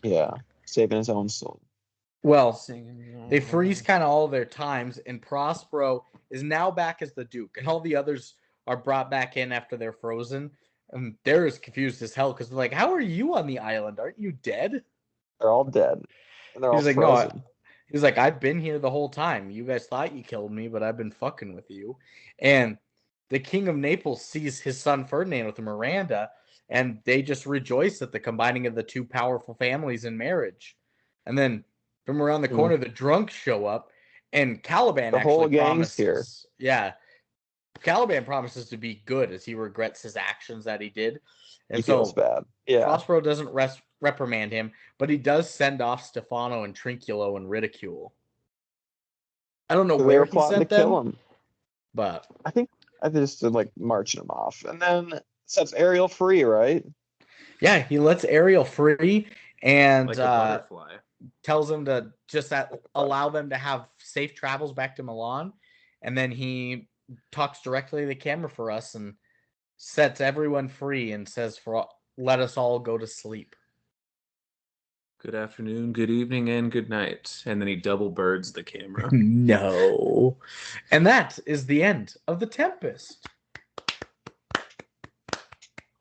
Yeah, saving his own soul. Well, Singing. they freeze kind of all their times, and Prospero is now back as the Duke, and all the others are brought back in after they're frozen. And they're as confused as hell because they're like, "How are you on the island? Aren't you dead?" They're all dead. And they're He's all like, frozen. He's like, "I've been here the whole time. You guys thought you killed me, but I've been fucking with you." And the King of Naples sees his son Ferdinand with Miranda, and they just rejoice at the combining of the two powerful families in marriage. And then from around the corner, the drunks show up, and Caliban The whole actually gang's here. Caliban promises to be good as he regrets his actions that he did. And He feels bad. Yeah. Prospero doesn't reprimand him, but he does send off Stefano and Trinculo in ridicule. I don't know So they where were he plotting to sent them, kill him. but I think I just did like marching him off, and then sets Ariel free, right? yeah, he lets Ariel free and Like a butterfly. tells him to just allow them to have safe travels back to Milan. And then he talks directly to the camera for us and sets everyone free and says, let us all go to sleep. Good afternoon, good evening, and good night. And then he double birds the camera. No. And that is the end of the Tempest.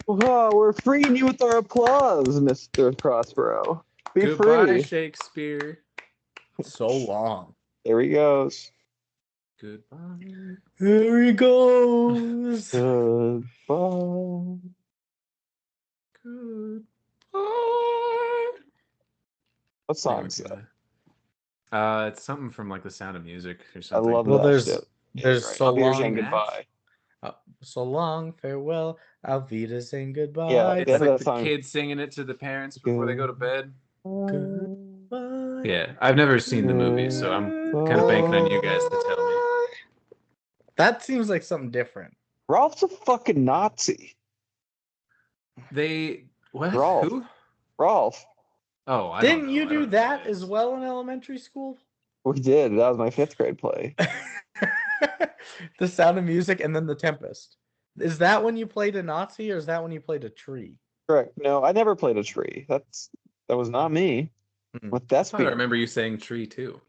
Oh, we're freeing you with our applause, Mr. Prospero. Be Goodbye, free. Shakespeare. So long. There he goes. Goodbye. There he goes. Goodbye. Goodbye. What song is that? It's something from like The Sound of Music or I something. love Well, that there's- shit. there's Right. so Auf Wiedersehen, long goodbye. So long, farewell, auf Wiedersehen, goodbye. Yeah, It's the end like of the that song. kids singing it to the parents before they go to bed. Goodbye. Yeah, I've never seen the movie, so I'm kind of banking on you guys to tell me. That seems like something different. Ralph's a fucking Nazi. What? Rolf. Who? Ralph. Oh, I Didn't don't know. you I do don't know that who as well in elementary school? We did. That was my 5th grade play. The Sound of Music and then The Tempest. Is that when you played a Nazi or is that when you played a tree? Correct. No, I never played a tree. That was not me. Hmm. With I thought I Thespian. remember you saying tree too.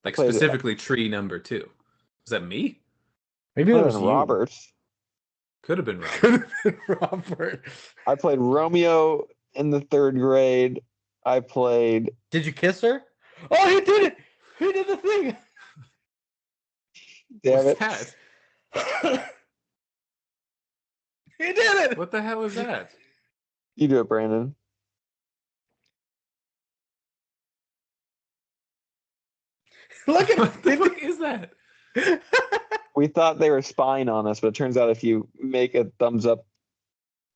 Like Played it. specifically tree number 2. Was that me? Maybe that was you. Robert. Could have been Robert. Could have been Robert. I played Romeo in the 3rd grade. I played. Did you kiss her? Oh, he did it! He did the thing! Damn What's it. that? He did it! What the hell is that? You do it, Brandon. Look at What the fuck is that? We thought they were spying on us, but it turns out if you make a thumbs up,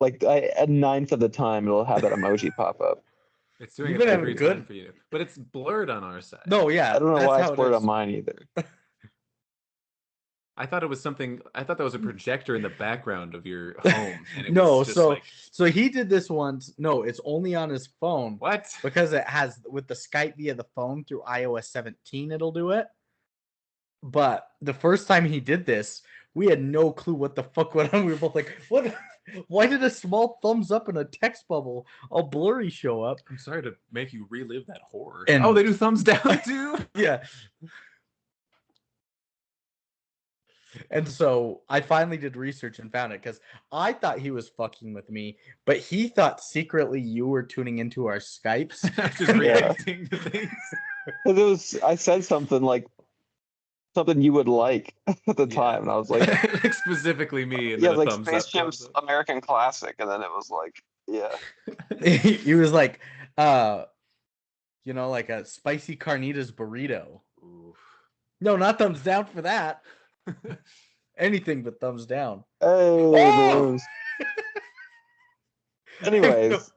like a 1/9 of the time, it'll have that emoji pop up. It's doing You've it been every having time good- for you. But it's blurred on our side. No, yeah. I don't know that's why how it's blurred is. on mine either. I thought it was something. I thought that was a projector in the background of your home. And it No, was just so like, so he did this once. No, it's only on his phone what? because it has with the Skype via the phone through iOS 17. It'll do it. But the first time he did this, we had no clue what the fuck went on. We were both like, "What? Why did a small thumbs up and a text bubble all blurry show up?" I'm sorry to make you relive that horror. And- Oh, they do thumbs down too. Yeah. And so I finally did research and found it because I thought he was fucking with me, but he thought secretly you were tuning into our Skypes. Just reacting to things. 'Cause I said something like something you would like at the Yeah. time, and I was like, Like specifically me, and yeah, then a like thumbs Space up. Chimps thumbs up. American Classic, and then it was like, yeah, He was like, like a spicy carnitas burrito. Oof. No, not thumbs down for that. Anything but thumbs down. hey, Oh! balloons. Anyways,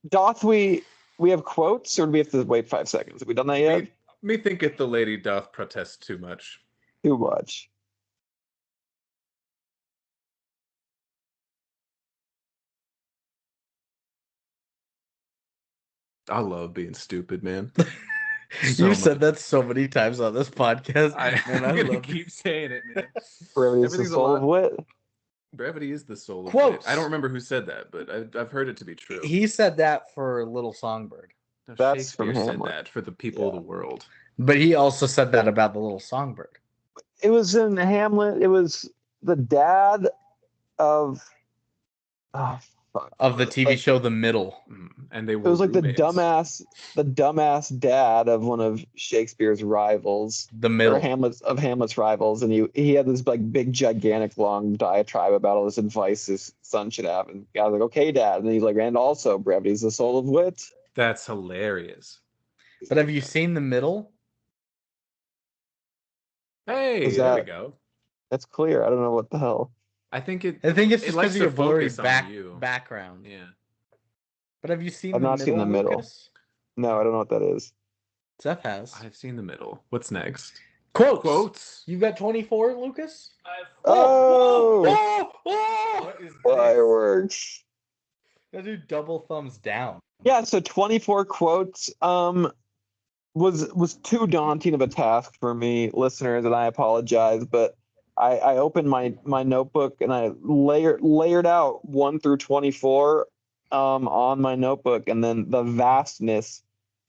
doth we have quotes, or do we have to wait 5 seconds? Have we done that yet? Methinketh the lady doth protest too much. Too much. I love being stupid, man. You've said that so many times on this podcast. I'm I gonna love keep saying it, man. Brevity is the Everything's a soul of lot- wit. Brevity is the soul of Quotes. wit. I don't remember who said that, but I've heard it to be true. He said that for Little Songbird. No, That's from Shakespeare said Hamlet. that for the people of the world. But he also said that about the Little Songbird. It was in Hamlet. It was the dad of. Oh fuck. Of the TV Like, show The Middle. And And they It were was like roommates. the dumbass dad of one of Shakespeare's rivals, The or middle. Hamlet's rivals, and he had this like big, gigantic, long diatribe about all this advice his son should have, and I was like, okay, dad, and he's like, and also brevity's the soul of wit. That's hilarious. But have you seen the middle? Hey, Was there we that- go. That's clear. I don't know what the hell. I think it's It just because likes of your to blurry focus on you. background. Yeah. But have you seen I've the not middle, seen the middle. Lucas? No, I don't know what that is. Seth has. I've seen the middle. What's next? Quotes. Quotes. You got 24, Lucas? Oh, What is this? fireworks! Gotta do double thumbs down. Yeah, so 24 quotes was too daunting of a task for me, listeners, and I apologize, but I opened my notebook and I layered out 1 through 24 on my notebook, and then the vastness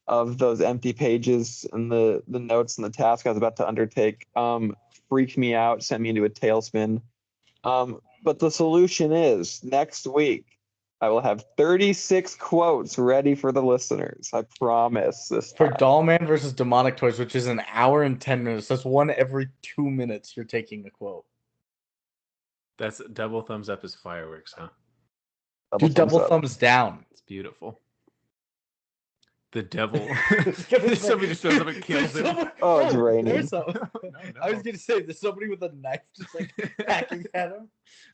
of those empty pages and the notes and the task I was about to undertake freaked me out, sent me into a tailspin. But the solution is next week I will have 36 quotes ready for the listeners. I promise this For time. Dollman versus Demonic Toys, which is an hour and 10 minutes. That's one every 2 minutes you're taking a quote. That's double thumbs up as fireworks, huh? Do double up. thumbs down. It's beautiful. The devil. Somebody Somebody just shows up and kills him. Oh, it's raining. There's some. No. I was gonna say there's somebody with a knife just like hacking at him.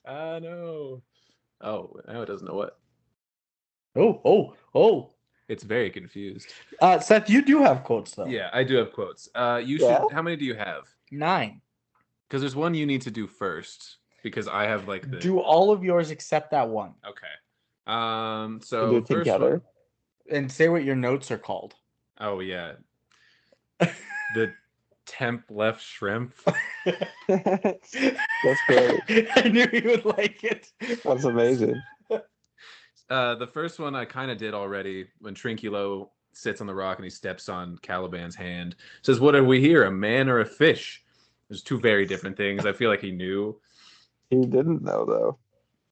No. Oh, now it doesn't know what. Oh. It's very confused. Seth, you do have quotes though. Yeah, I do have quotes. You Yeah? should. How many do you have? 9. Because there's one you need to do first. Because I have like the. Do all of yours except that one. Okay. We'll So do it first together. one. And say what your notes are called. Oh yeah. The temp left shrimp. That's great. I knew you would like it. That's amazing. The first one I kind of did already when Trinculo sits on the rock and he steps on Caliban's hand. Says, "What are we here, a man or a fish?" There's two very different things. I feel like he knew. He didn't know though.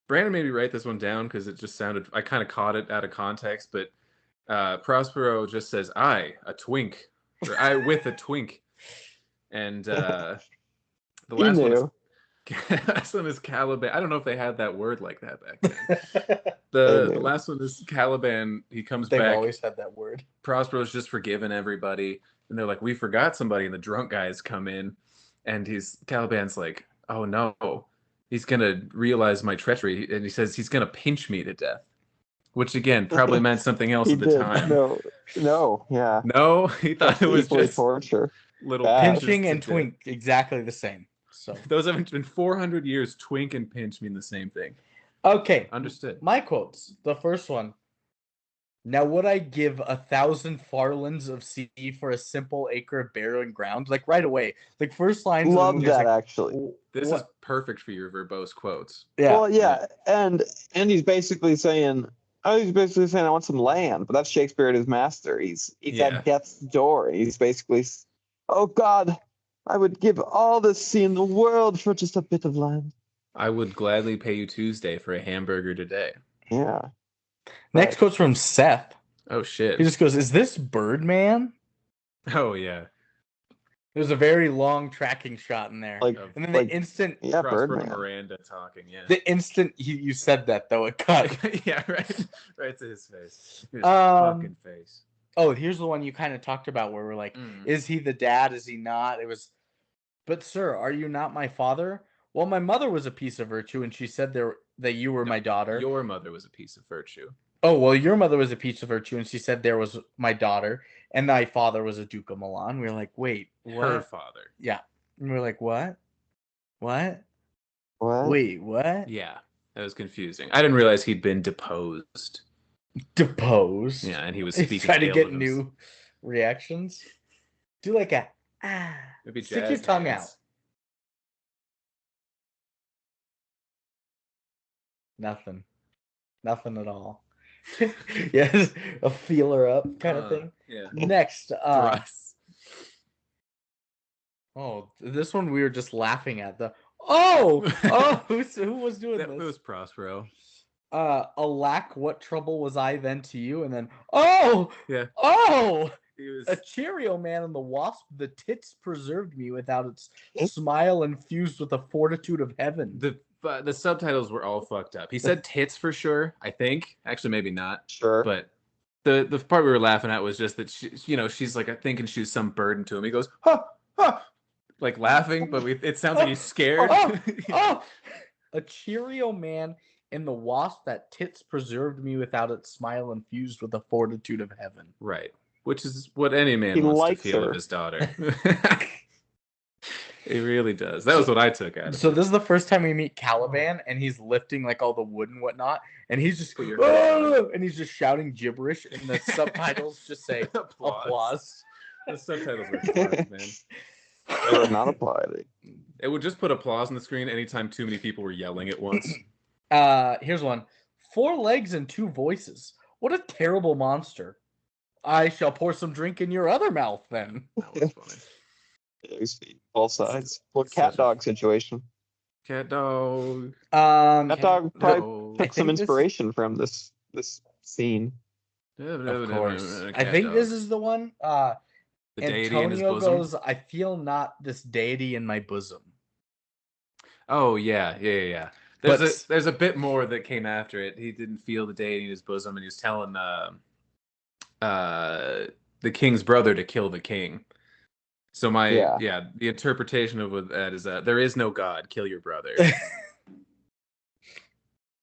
Brandon made me write this one down because it just sounded. I kind of caught it out of context, but Prospero just says, "I a twink," or "I with a twink," and the He last one is. knew. Last one is Caliban. I don't know if they had that word like that back then. They The knew. last one is Caliban. He comes They've back. always had that word. Prospero's just forgiven everybody, and they're like, "We forgot somebody," and the drunk guys come in, and Caliban's like, "Oh no, he's gonna realize my treachery," and he says he's gonna pinch me to death, which again probably meant something else He at the did. time. No, yeah. No, he thought That's it was equally just torture. little Bad. pinches Pinching to and death. twink, exactly the same. So Those haven't been 400 years. Twink and pinch mean the same thing. okay. Understood. My quotes. The first one. Now would I give 1,000 farlands of seed for a simple acre of barren ground? Like right away. Like first lines of the Love movie is that like, actually. This what? is perfect for your verbose quotes. Yeah. Well, yeah, and he's basically saying, I want some land, but that's Shakespeare at his master. He's Yeah. at death's door. He's basically, oh God, I would give all the sea in the world for just a bit of land. I would gladly pay you Tuesday for a hamburger today. Yeah. Next quote's from Seth. Oh shit. He just goes, "Is this Birdman?" Oh yeah. There's a very long tracking shot in there. Like, And then like the instant yeah, Prospero Birdman. Miranda talking. Yeah. the instant you said that though, it cut. Yeah. Right to his face. His Um, fucking face. Oh, here's the one you kind of talked about where we're like, Mm. is he the dad? Is he not? It was, but sir, are you not my father? Well, my mother was a piece of virtue, and she said that you were my daughter. Your mother was a piece of virtue. Oh, well, your mother was a piece of virtue, and she said there was my daughter, and thy father was a Duke of Milan. We were like, wait, what? Her father. Yeah. And we were like, what? What? What? Wait, what? Yeah. That was confusing. I didn't realize he'd been deposed. Deposed. Yeah, and he was He's speaking. trying to ill get of him. new reactions. Do like a Maybe Stick your jazz tongue hands. out. Nothing. Nothing at all. Yes, a feeler up kind of thing. Yeah. Next, Thrust. oh, this one we were just laughing at. Who was doing That this? was Prospero. Alack, what trouble was I then to you? And then, oh, Yeah. oh, He was a Cheerio man and the wasp, the tits preserved me without its smile infused with the fortitude of heaven. the subtitles were all fucked up. He said tits for sure, I think. Actually, maybe not. Sure. But the part we were laughing at was just that she's like thinking she's some burden to him. He goes, huh, huh, like laughing, but it sounds like he's scared. Oh, a Cheerio man and the wasp that tits preserved me without its smile infused with the fortitude of heaven. Right. Which is what any man He wants to likes feel her. of his daughter. He really does. That was what I took out of So it. this is the first time we meet Caliban, and he's lifting like all the wood and whatnot, and he's just Put your head down. and he's just shouting gibberish, and the subtitles just say applause. The subtitles were fucked, man. They were not applied. It would just put applause on the screen anytime too many people were yelling at once. Here's one. 4 legs and 2 voices. What a terrible monster. I shall pour some drink in your other mouth then. That was funny. It was both sides. Well, cat dog situation. Cat dog. Cat dog probably No. took some inspiration from this scene. Of course. I think this is the one. The deity in his Antonio bosom. goes, I feel not this deity in my bosom. Oh yeah. There's a bit more that came after it. He didn't feel the deity in his bosom, and he was telling the king's brother to kill the king. So the interpretation of that is that there is no God, kill your brother. It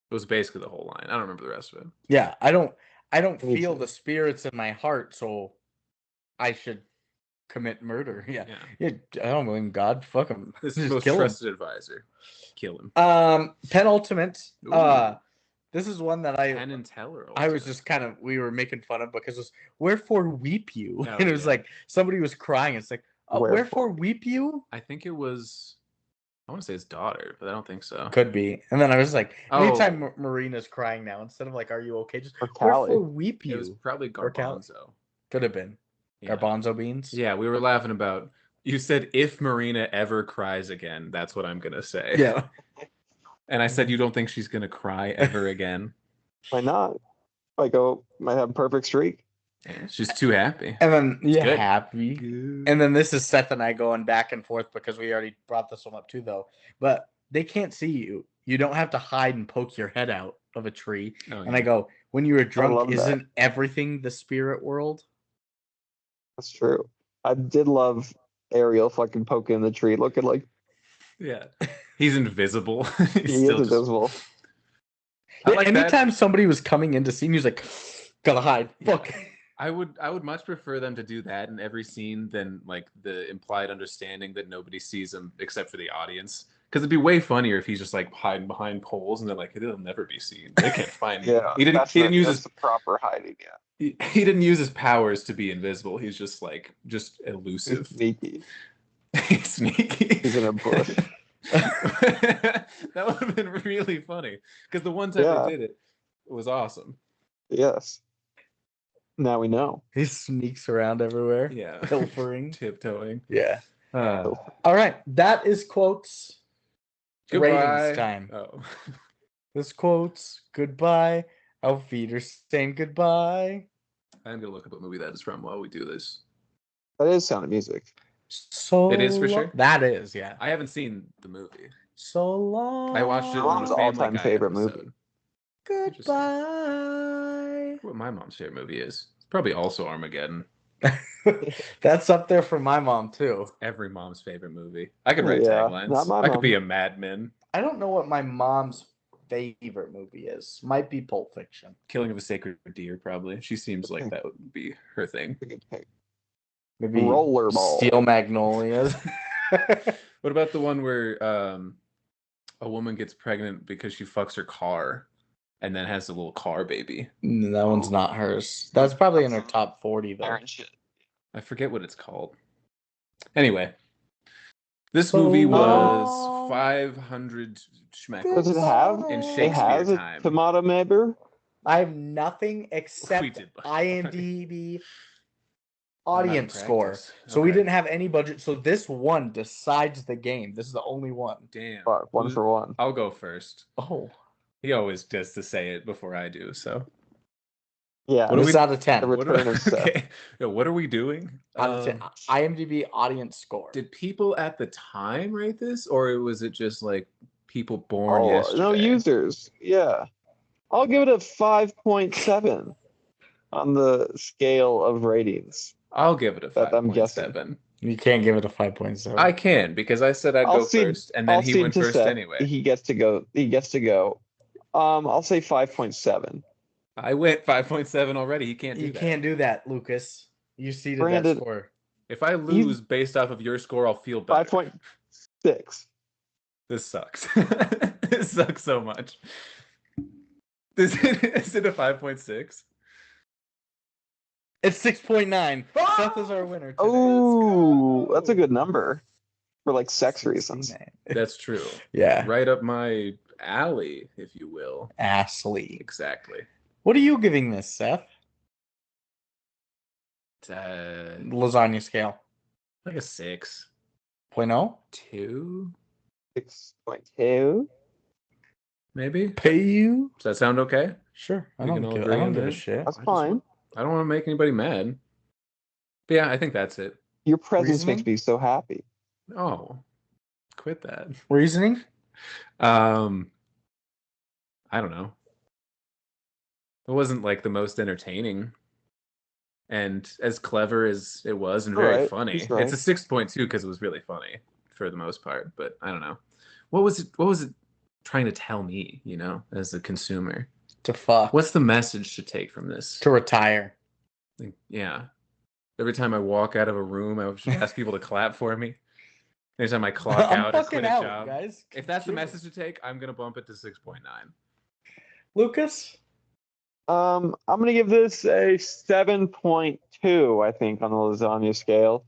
was basically the whole line. I don't remember the rest of it. Yeah, I don't feel the spirits in my heart, so I should commit murder. Yeah. I don't believe in God. Fuck him. This is his most trusted advisor. Kill him. Penultimate. Ooh. This is one that I Penn and Teller. I was just we were making fun of because it was wherefore weep you? Oh, and it was like somebody was crying. It's like wherefore weep you? I think it was. I want to say his daughter, but I don't think so. Could be. And then I was like, anytime Marina's crying now, instead of like, are you okay? Just wherefore weep you? It was probably Garbanzo. Could have been. Yeah. Garbanzo beans? Yeah, we were laughing about. You said, if Marina ever cries again, that's what I'm going to say. Yeah. And I said, you don't think she's going to cry ever again? Why not? Might have a perfect streak. Yeah, she's too happy. And then, happy. Good. And then this is Seth and I going back and forth because we already brought this one up too, though. But they can't see you. You don't have to hide and poke your head out of a tree. Oh, and I go, when you were drunk, isn't everything the spirit world? That's true. I did love Ariel fucking poking the tree, looking like. Yeah. He's invisible. He is invisible. Anytime somebody was coming into scene, he was like, gotta hide. Fuck. I would much prefer them to do that in every scene than like the implied understanding that nobody sees him except for the audience. Because it'd be way funnier if he's just like hiding behind poles and they're like, it'll never be seen. They can't find him. Yeah, he didn't use his proper hiding. Yeah. He didn't use his powers to be invisible. He's just elusive. He's sneaky. He's sneaky. He's in a bush. That would have been really funny because the one time they did it was awesome. Yes. Now we know. He sneaks around everywhere. Yeah. Pilfering. Tiptoeing. Yeah. All right. That is quotes. Goodbye. Ratings time. Oh. This quotes. Goodbye. Auf Wiedersehen. Goodbye. I'm going to look up what movie that is from while we do this. That is Sound of Music. So it is for sure? That is, yeah. I haven't seen the movie. So long. I watched it on a all-time favorite movie. Goodbye. What my mom's favorite movie is. It's probably also Armageddon. That's up there for my mom too. Every mom's favorite movie. I could write taglines. I could be a Mad Men. I don't know what my mom's favorite movie is. Might be Pulp Fiction. Killing of a Sacred Deer, probably. She seems like that would be her thing. Maybe Rollerball. Steel Magnolias. What about the one where a woman gets pregnant because she fucks her car and then has a little car baby? That one's not hers. That's probably in her top 40 though. I forget what it's called. Anyway, this movie was 500 schmeckles. Does it have in Shakespeare time? A tomato maybe? I have nothing except IMDb audience score. So we didn't have any budget. So this one decides the game. This is the only one. Damn. One for one. I'll go first. Oh. He always does to say it before I do. So Yeah. What are This we- is out of The 10. return of Seth. okay. Yeah, what are we doing? Out of 10. IMDb audience score. Did people at the time rate this, or was it just like people born Oh, yesterday? no users. Yeah. I'll give it a 5.7 on the scale of ratings. I'll give it a That I'm guessing. 5.7. You can't give it a 5.7. I can because I said I'd I'll go cede- first, and then I'll he cede went to first Seth. anyway. He gets to go. I'll say 5.7. I went 5.7 already. He can't do You that. can't do that, Lucas. You seeded that Brandon- score. If I lose based off of your score, I'll feel better. 5.6. This sucks. This sucks so much. Is it a 5.6? It's 6.9. Seth is our winner today. Oh, go. that's a good number for like sex 69. reasons. That's true. Yeah. Right up my alley, if you will. Ashley. Exactly. What are you giving this, Seth? Lasagna scale. Like a 6. 0.0? 2, 6.2. maybe? Pay you? Does that sound okay? Sure. I We don't can all give, agree I don't on give a that? shit. That's I just fine. I don't want to make anybody mad. But yeah, I think that's it. Your presence Reasoning? makes me so happy. Oh, quit that. Reasoning? I don't know. It wasn't like the most entertaining and as clever as it was and very Alright, funny. he's right. It's a 6.2 because it was really funny for the most part, but I don't know. What was it trying to tell me, as a consumer? To fuck. What's the message to take from this? To retire. Like, yeah. Every time I walk out of a room, I should ask people to clap for me. Anytime I clock I'm out or fucking quit a out, job. guys. If that's the True. message to take, I'm gonna bump it to 6.9. Lucas? I'm gonna give this a 7.2, I think, on the lasagna scale.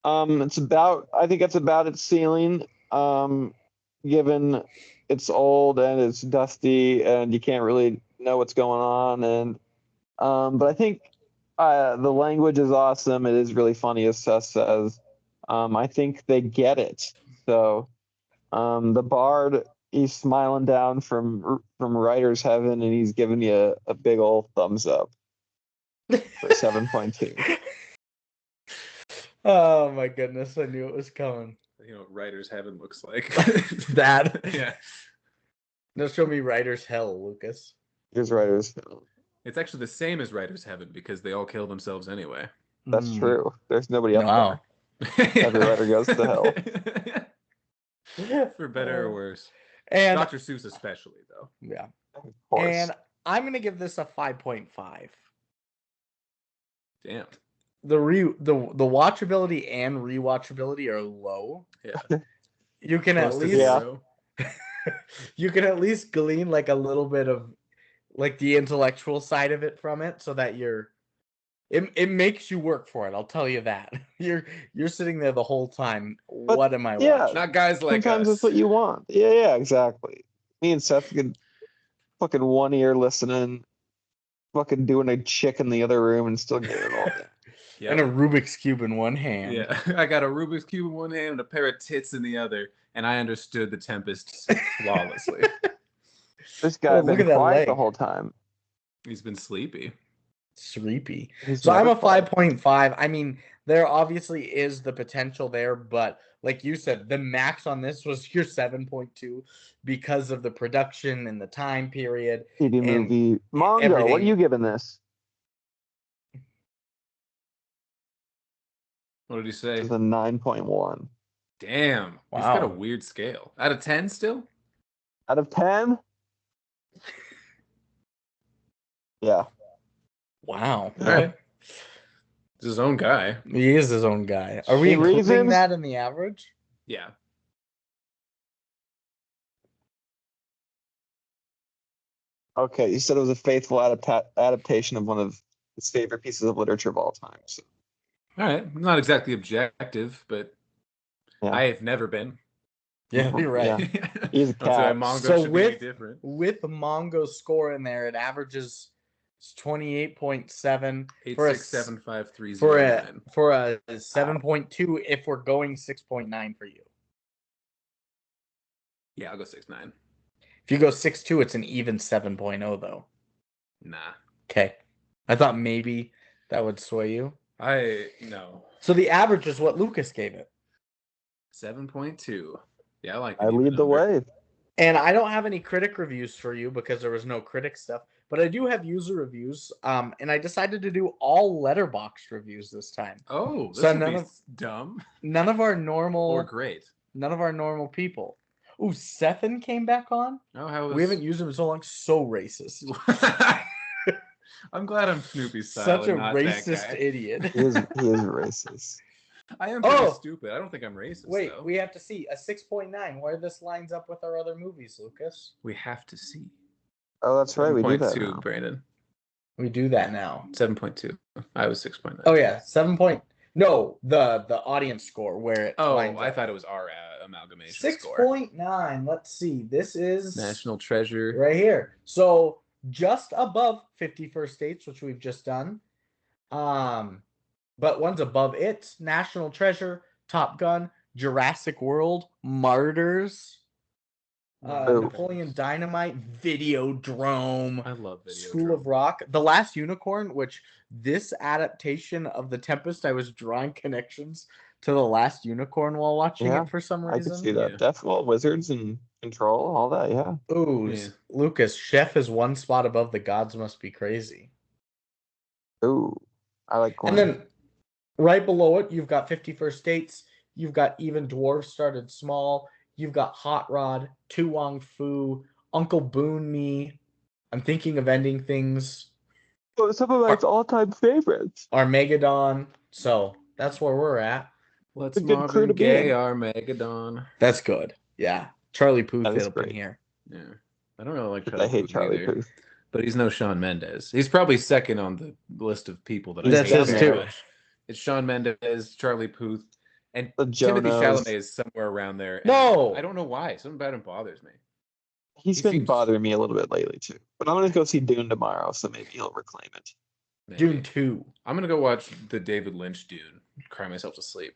I think it's about its ceiling. Given it's old and it's dusty and you can't really know what's going on, and but I think the language is awesome. It is really funny, as Seth says. I think they get it. So the bard, he's smiling down from writer's heaven, and he's giving you a big old thumbs up for 7.2. Oh my goodness, I knew it was coming. You know what writer's heaven looks like. That. Yeah. Now show me writer's hell, Lucas. Here's writer's. It's actually the same as writer's heaven because they all kill themselves anyway. That's Mm. true. There's nobody up Wow. Every writer goes to hell. For better or worse. And Dr. Seuss especially, though. yeah. there. Of course. And I'm gonna give this a 5.5. Damn. The watchability and rewatchability are low. Yeah. You can Close at to least zero. you can at least glean like a little bit of like the intellectual side of it from it, so that it makes you work for it. I'll tell you that. You're sitting there the whole time. But, What am I yeah, watching? Not guys like Sometimes us. that's what you want. Yeah, exactly. Me and Seth could fucking one ear listening, fucking doing a chick in the other room and still getting it all down. Yep. And a Rubik's cube in one hand. Yeah, I got a Rubik's Cube in one hand and a pair of tits in the other, and I understood the Tempest flawlessly. This guy Look been at that quiet leg. the whole time. He's been sleepy. Sleepy. He's So I'm never a quiet. 5.5. I mean, there obviously is the potential there, but like you said, the max on this was your 7.2 because of the production and the time period. TV and movie. Mongo, what are everything. you giving this? What did he say? This is a 9.1. Damn. He's got a Wow. weird scale. Out of 10 still? Out of 10? Yeah. Wow. All right. He's his own guy. He is his own guy. Are we Any including reasons? that in the average? Yeah. Okay, you said it was a faithful adaptation of one of his favorite pieces of literature of all time. So, All right. Not exactly objective, but Yeah. I have never been. Yeah, you're right. Yeah. He's a That's why cat. Mongo So should be any different. with Mongo's score in there, it averages 28.7 for a 8675309. for a 7.2 if we're going 6.9 for you. Yeah, I'll go 6.9. If you go 6.2, it's an even 7.0 though. Nah. Okay. I thought maybe that would sway you. No. So the average is what Lucas gave it. 7.2. Yeah, I like I lead the way. And I don't have any critic reviews for you because there was no critic stuff, but I do have user reviews. And I decided to do all letterboxed reviews this time. Oh, this So would be dumb. None of our normal Or great. None of our normal people. Ooh, Sethan came back on. Oh, how was... We haven't used him in so long. So racist. I'm glad I'm Snoopy's style. Such a and not racist idiot. He is racist. I am pretty stupid. I don't think I'm racist. Wait, though. we have to see a 6.9 where this lines up with our other movies, Lucas. We have to see. Oh, that's right. We do that 7.2, now. Brandon. We do that now. 7.2. I was 6.9. Oh yeah, 7. No, the audience score where it. I thought it was our amalgamation 6.9. Let's see. This is National Treasure right here. So just above 51st Dates, which we've just done. But one's above it: National Treasure, Top Gun, Jurassic World, Martyrs, Napoleon Dynamite, Videodrome. I love Videodrome. School of Rock, The Last Unicorn, which this adaptation of the Tempest, I was drawing connections to The Last Unicorn while watching it for some reason. I could see that. Yeah. Definitely Wizards and Control, all that, yeah. Ooh, yeah. Lucas, Chef is one spot above The Gods Must Be Crazy. Ooh, I like Quancho. And then right below it, you've got 51st Dates. You've got Even Dwarves Started Small. You've got Hot Rod, Tu Wong Fu, Uncle Boon Me. I'm Thinking of Ending Things. Oh, some of my all-time favorites. Armageddon. So that's where we're at. Let's Marvin Gaye Armageddon. That's good. Yeah. Charlie Puth hit up in here. Yeah. I don't really like Charlie I hate Puth Charlie either, Puth. but he's no Shawn Mendes. He's probably second on the list of people that I That's hate his very too. much. It's Shawn Mendes, Charlie Puth, and The Timothy Jonas. Chalamet is somewhere around there. No! I don't know why. Something about him bothers me. He been bothering me a little bit lately, too. But I'm going to go see Dune tomorrow, so maybe he'll reclaim it. Maybe. Dune 2. I'm going to go watch the David Lynch Dune. Cry myself to sleep.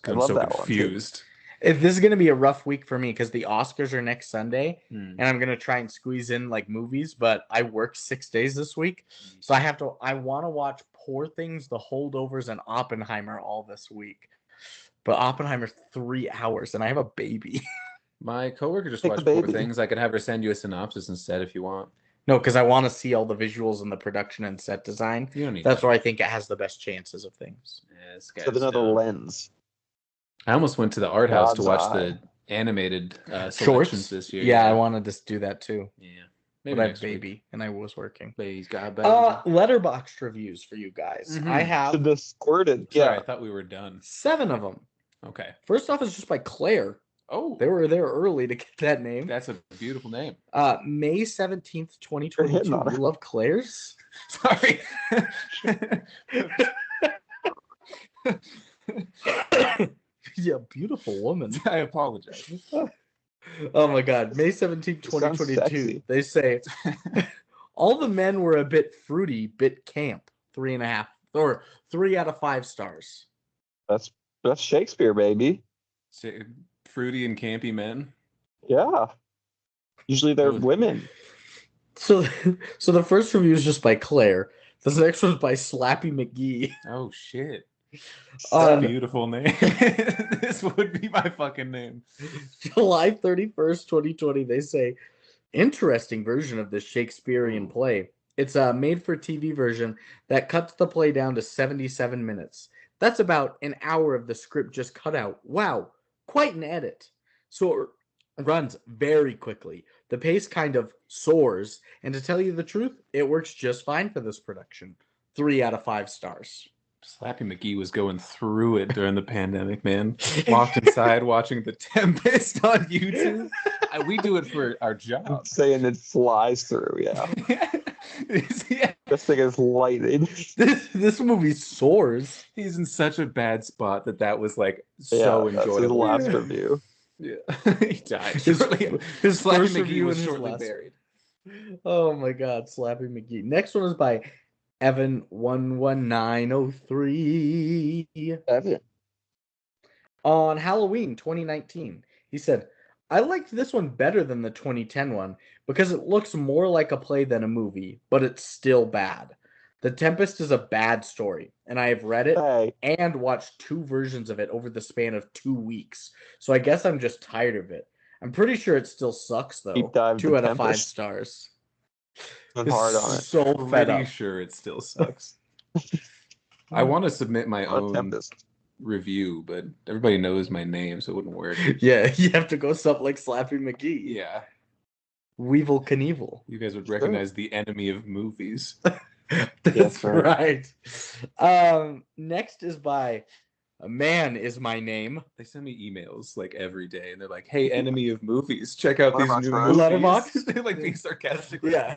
I'm love so that confused. If this is going to be a rough week for me because the Oscars are next Sunday, and I'm going to try and squeeze in like movies, but I work 6 days this week. So I want to watch Poor Things, The Holdovers, and Oppenheimer all this week. But Oppenheimer's 3 hours, and I have a baby. My coworker just watched Poor Things. I could have her send you a synopsis instead if you want. No, because I want to see all the visuals and the production and set design. You don't need That's where I think it has the best chances of things. Yeah, so another lens. I almost went to the art house to watch the animated selections this year. Yeah, I wanted to do that too. Yeah. Maybe but I have baby, and I was working. Baby's got baby. Letterboxd reviews for you guys. I have the squirted. Yeah, sorry, I thought we were done. 7 of them. Okay. First off is just by Claire. Oh, they were there early to get that name. That's a beautiful name. May 17th, 2022. You love Claire's? Sorry. Yeah, beautiful woman. I apologize. Oh my God. May 17th, 2022. They say all the men were a bit fruity, bit camp. 3.5 or 3 out of 5 stars. That's Shakespeare, baby. Fruity and campy men. Yeah. Usually they're women. So the first review is just by Claire. This next one's by Slappy McGee. Oh shit. Beautiful name. This would be my fucking name. July 31st, 2020, they say, interesting version of this Shakespearean play. It's a made-for-TV version that cuts the play down to 77 minutes. That's about an hour of the script just cut out. Wow, quite an edit. So it runs very quickly. The pace kind of soars, and to tell you the truth, it works just fine for this production. 3 out of 5 stars. Slappy McGee was going through it during the pandemic, man. Walked inside watching The Tempest on YouTube. We do it for our job. I'm saying it flies through, yeah. Yeah. This thing is lightning. This movie soars. He's in such a bad spot that was like so enjoyable. His last review. Yeah, he died. His Slappy McGee was shortly buried. Oh my God, Slappy McGee. Next one is by Evan 11903. Evan. On Halloween 2019, he said, I liked this one better than the 2010 one because it looks more like a play than a movie, but it's still bad. The Tempest is a bad story, and I have read it Hey, and watched 2 versions of it over the span of 2 weeks. So I guess I'm just tired of it. I'm pretty sure it still sucks though. deep dive 2 the out of 5 Tempest. stars. Went hard on it. So fed Pretty up. sure it still sucks. I want to submit my What a own Tempest. review, but everybody knows my name, so it wouldn't work. Yeah, you have to go something like Slappy McGee. Yeah, Weevil Knievel. you guys would recognize the enemy of movies. That's Yes, right. right. Next is by A Man Is My Name. They send me emails like every day, and they're like, "Hey, enemy of movies, check out these Letterboxd new for us. movies." Letterboxd? They're like being sarcastic. Yeah.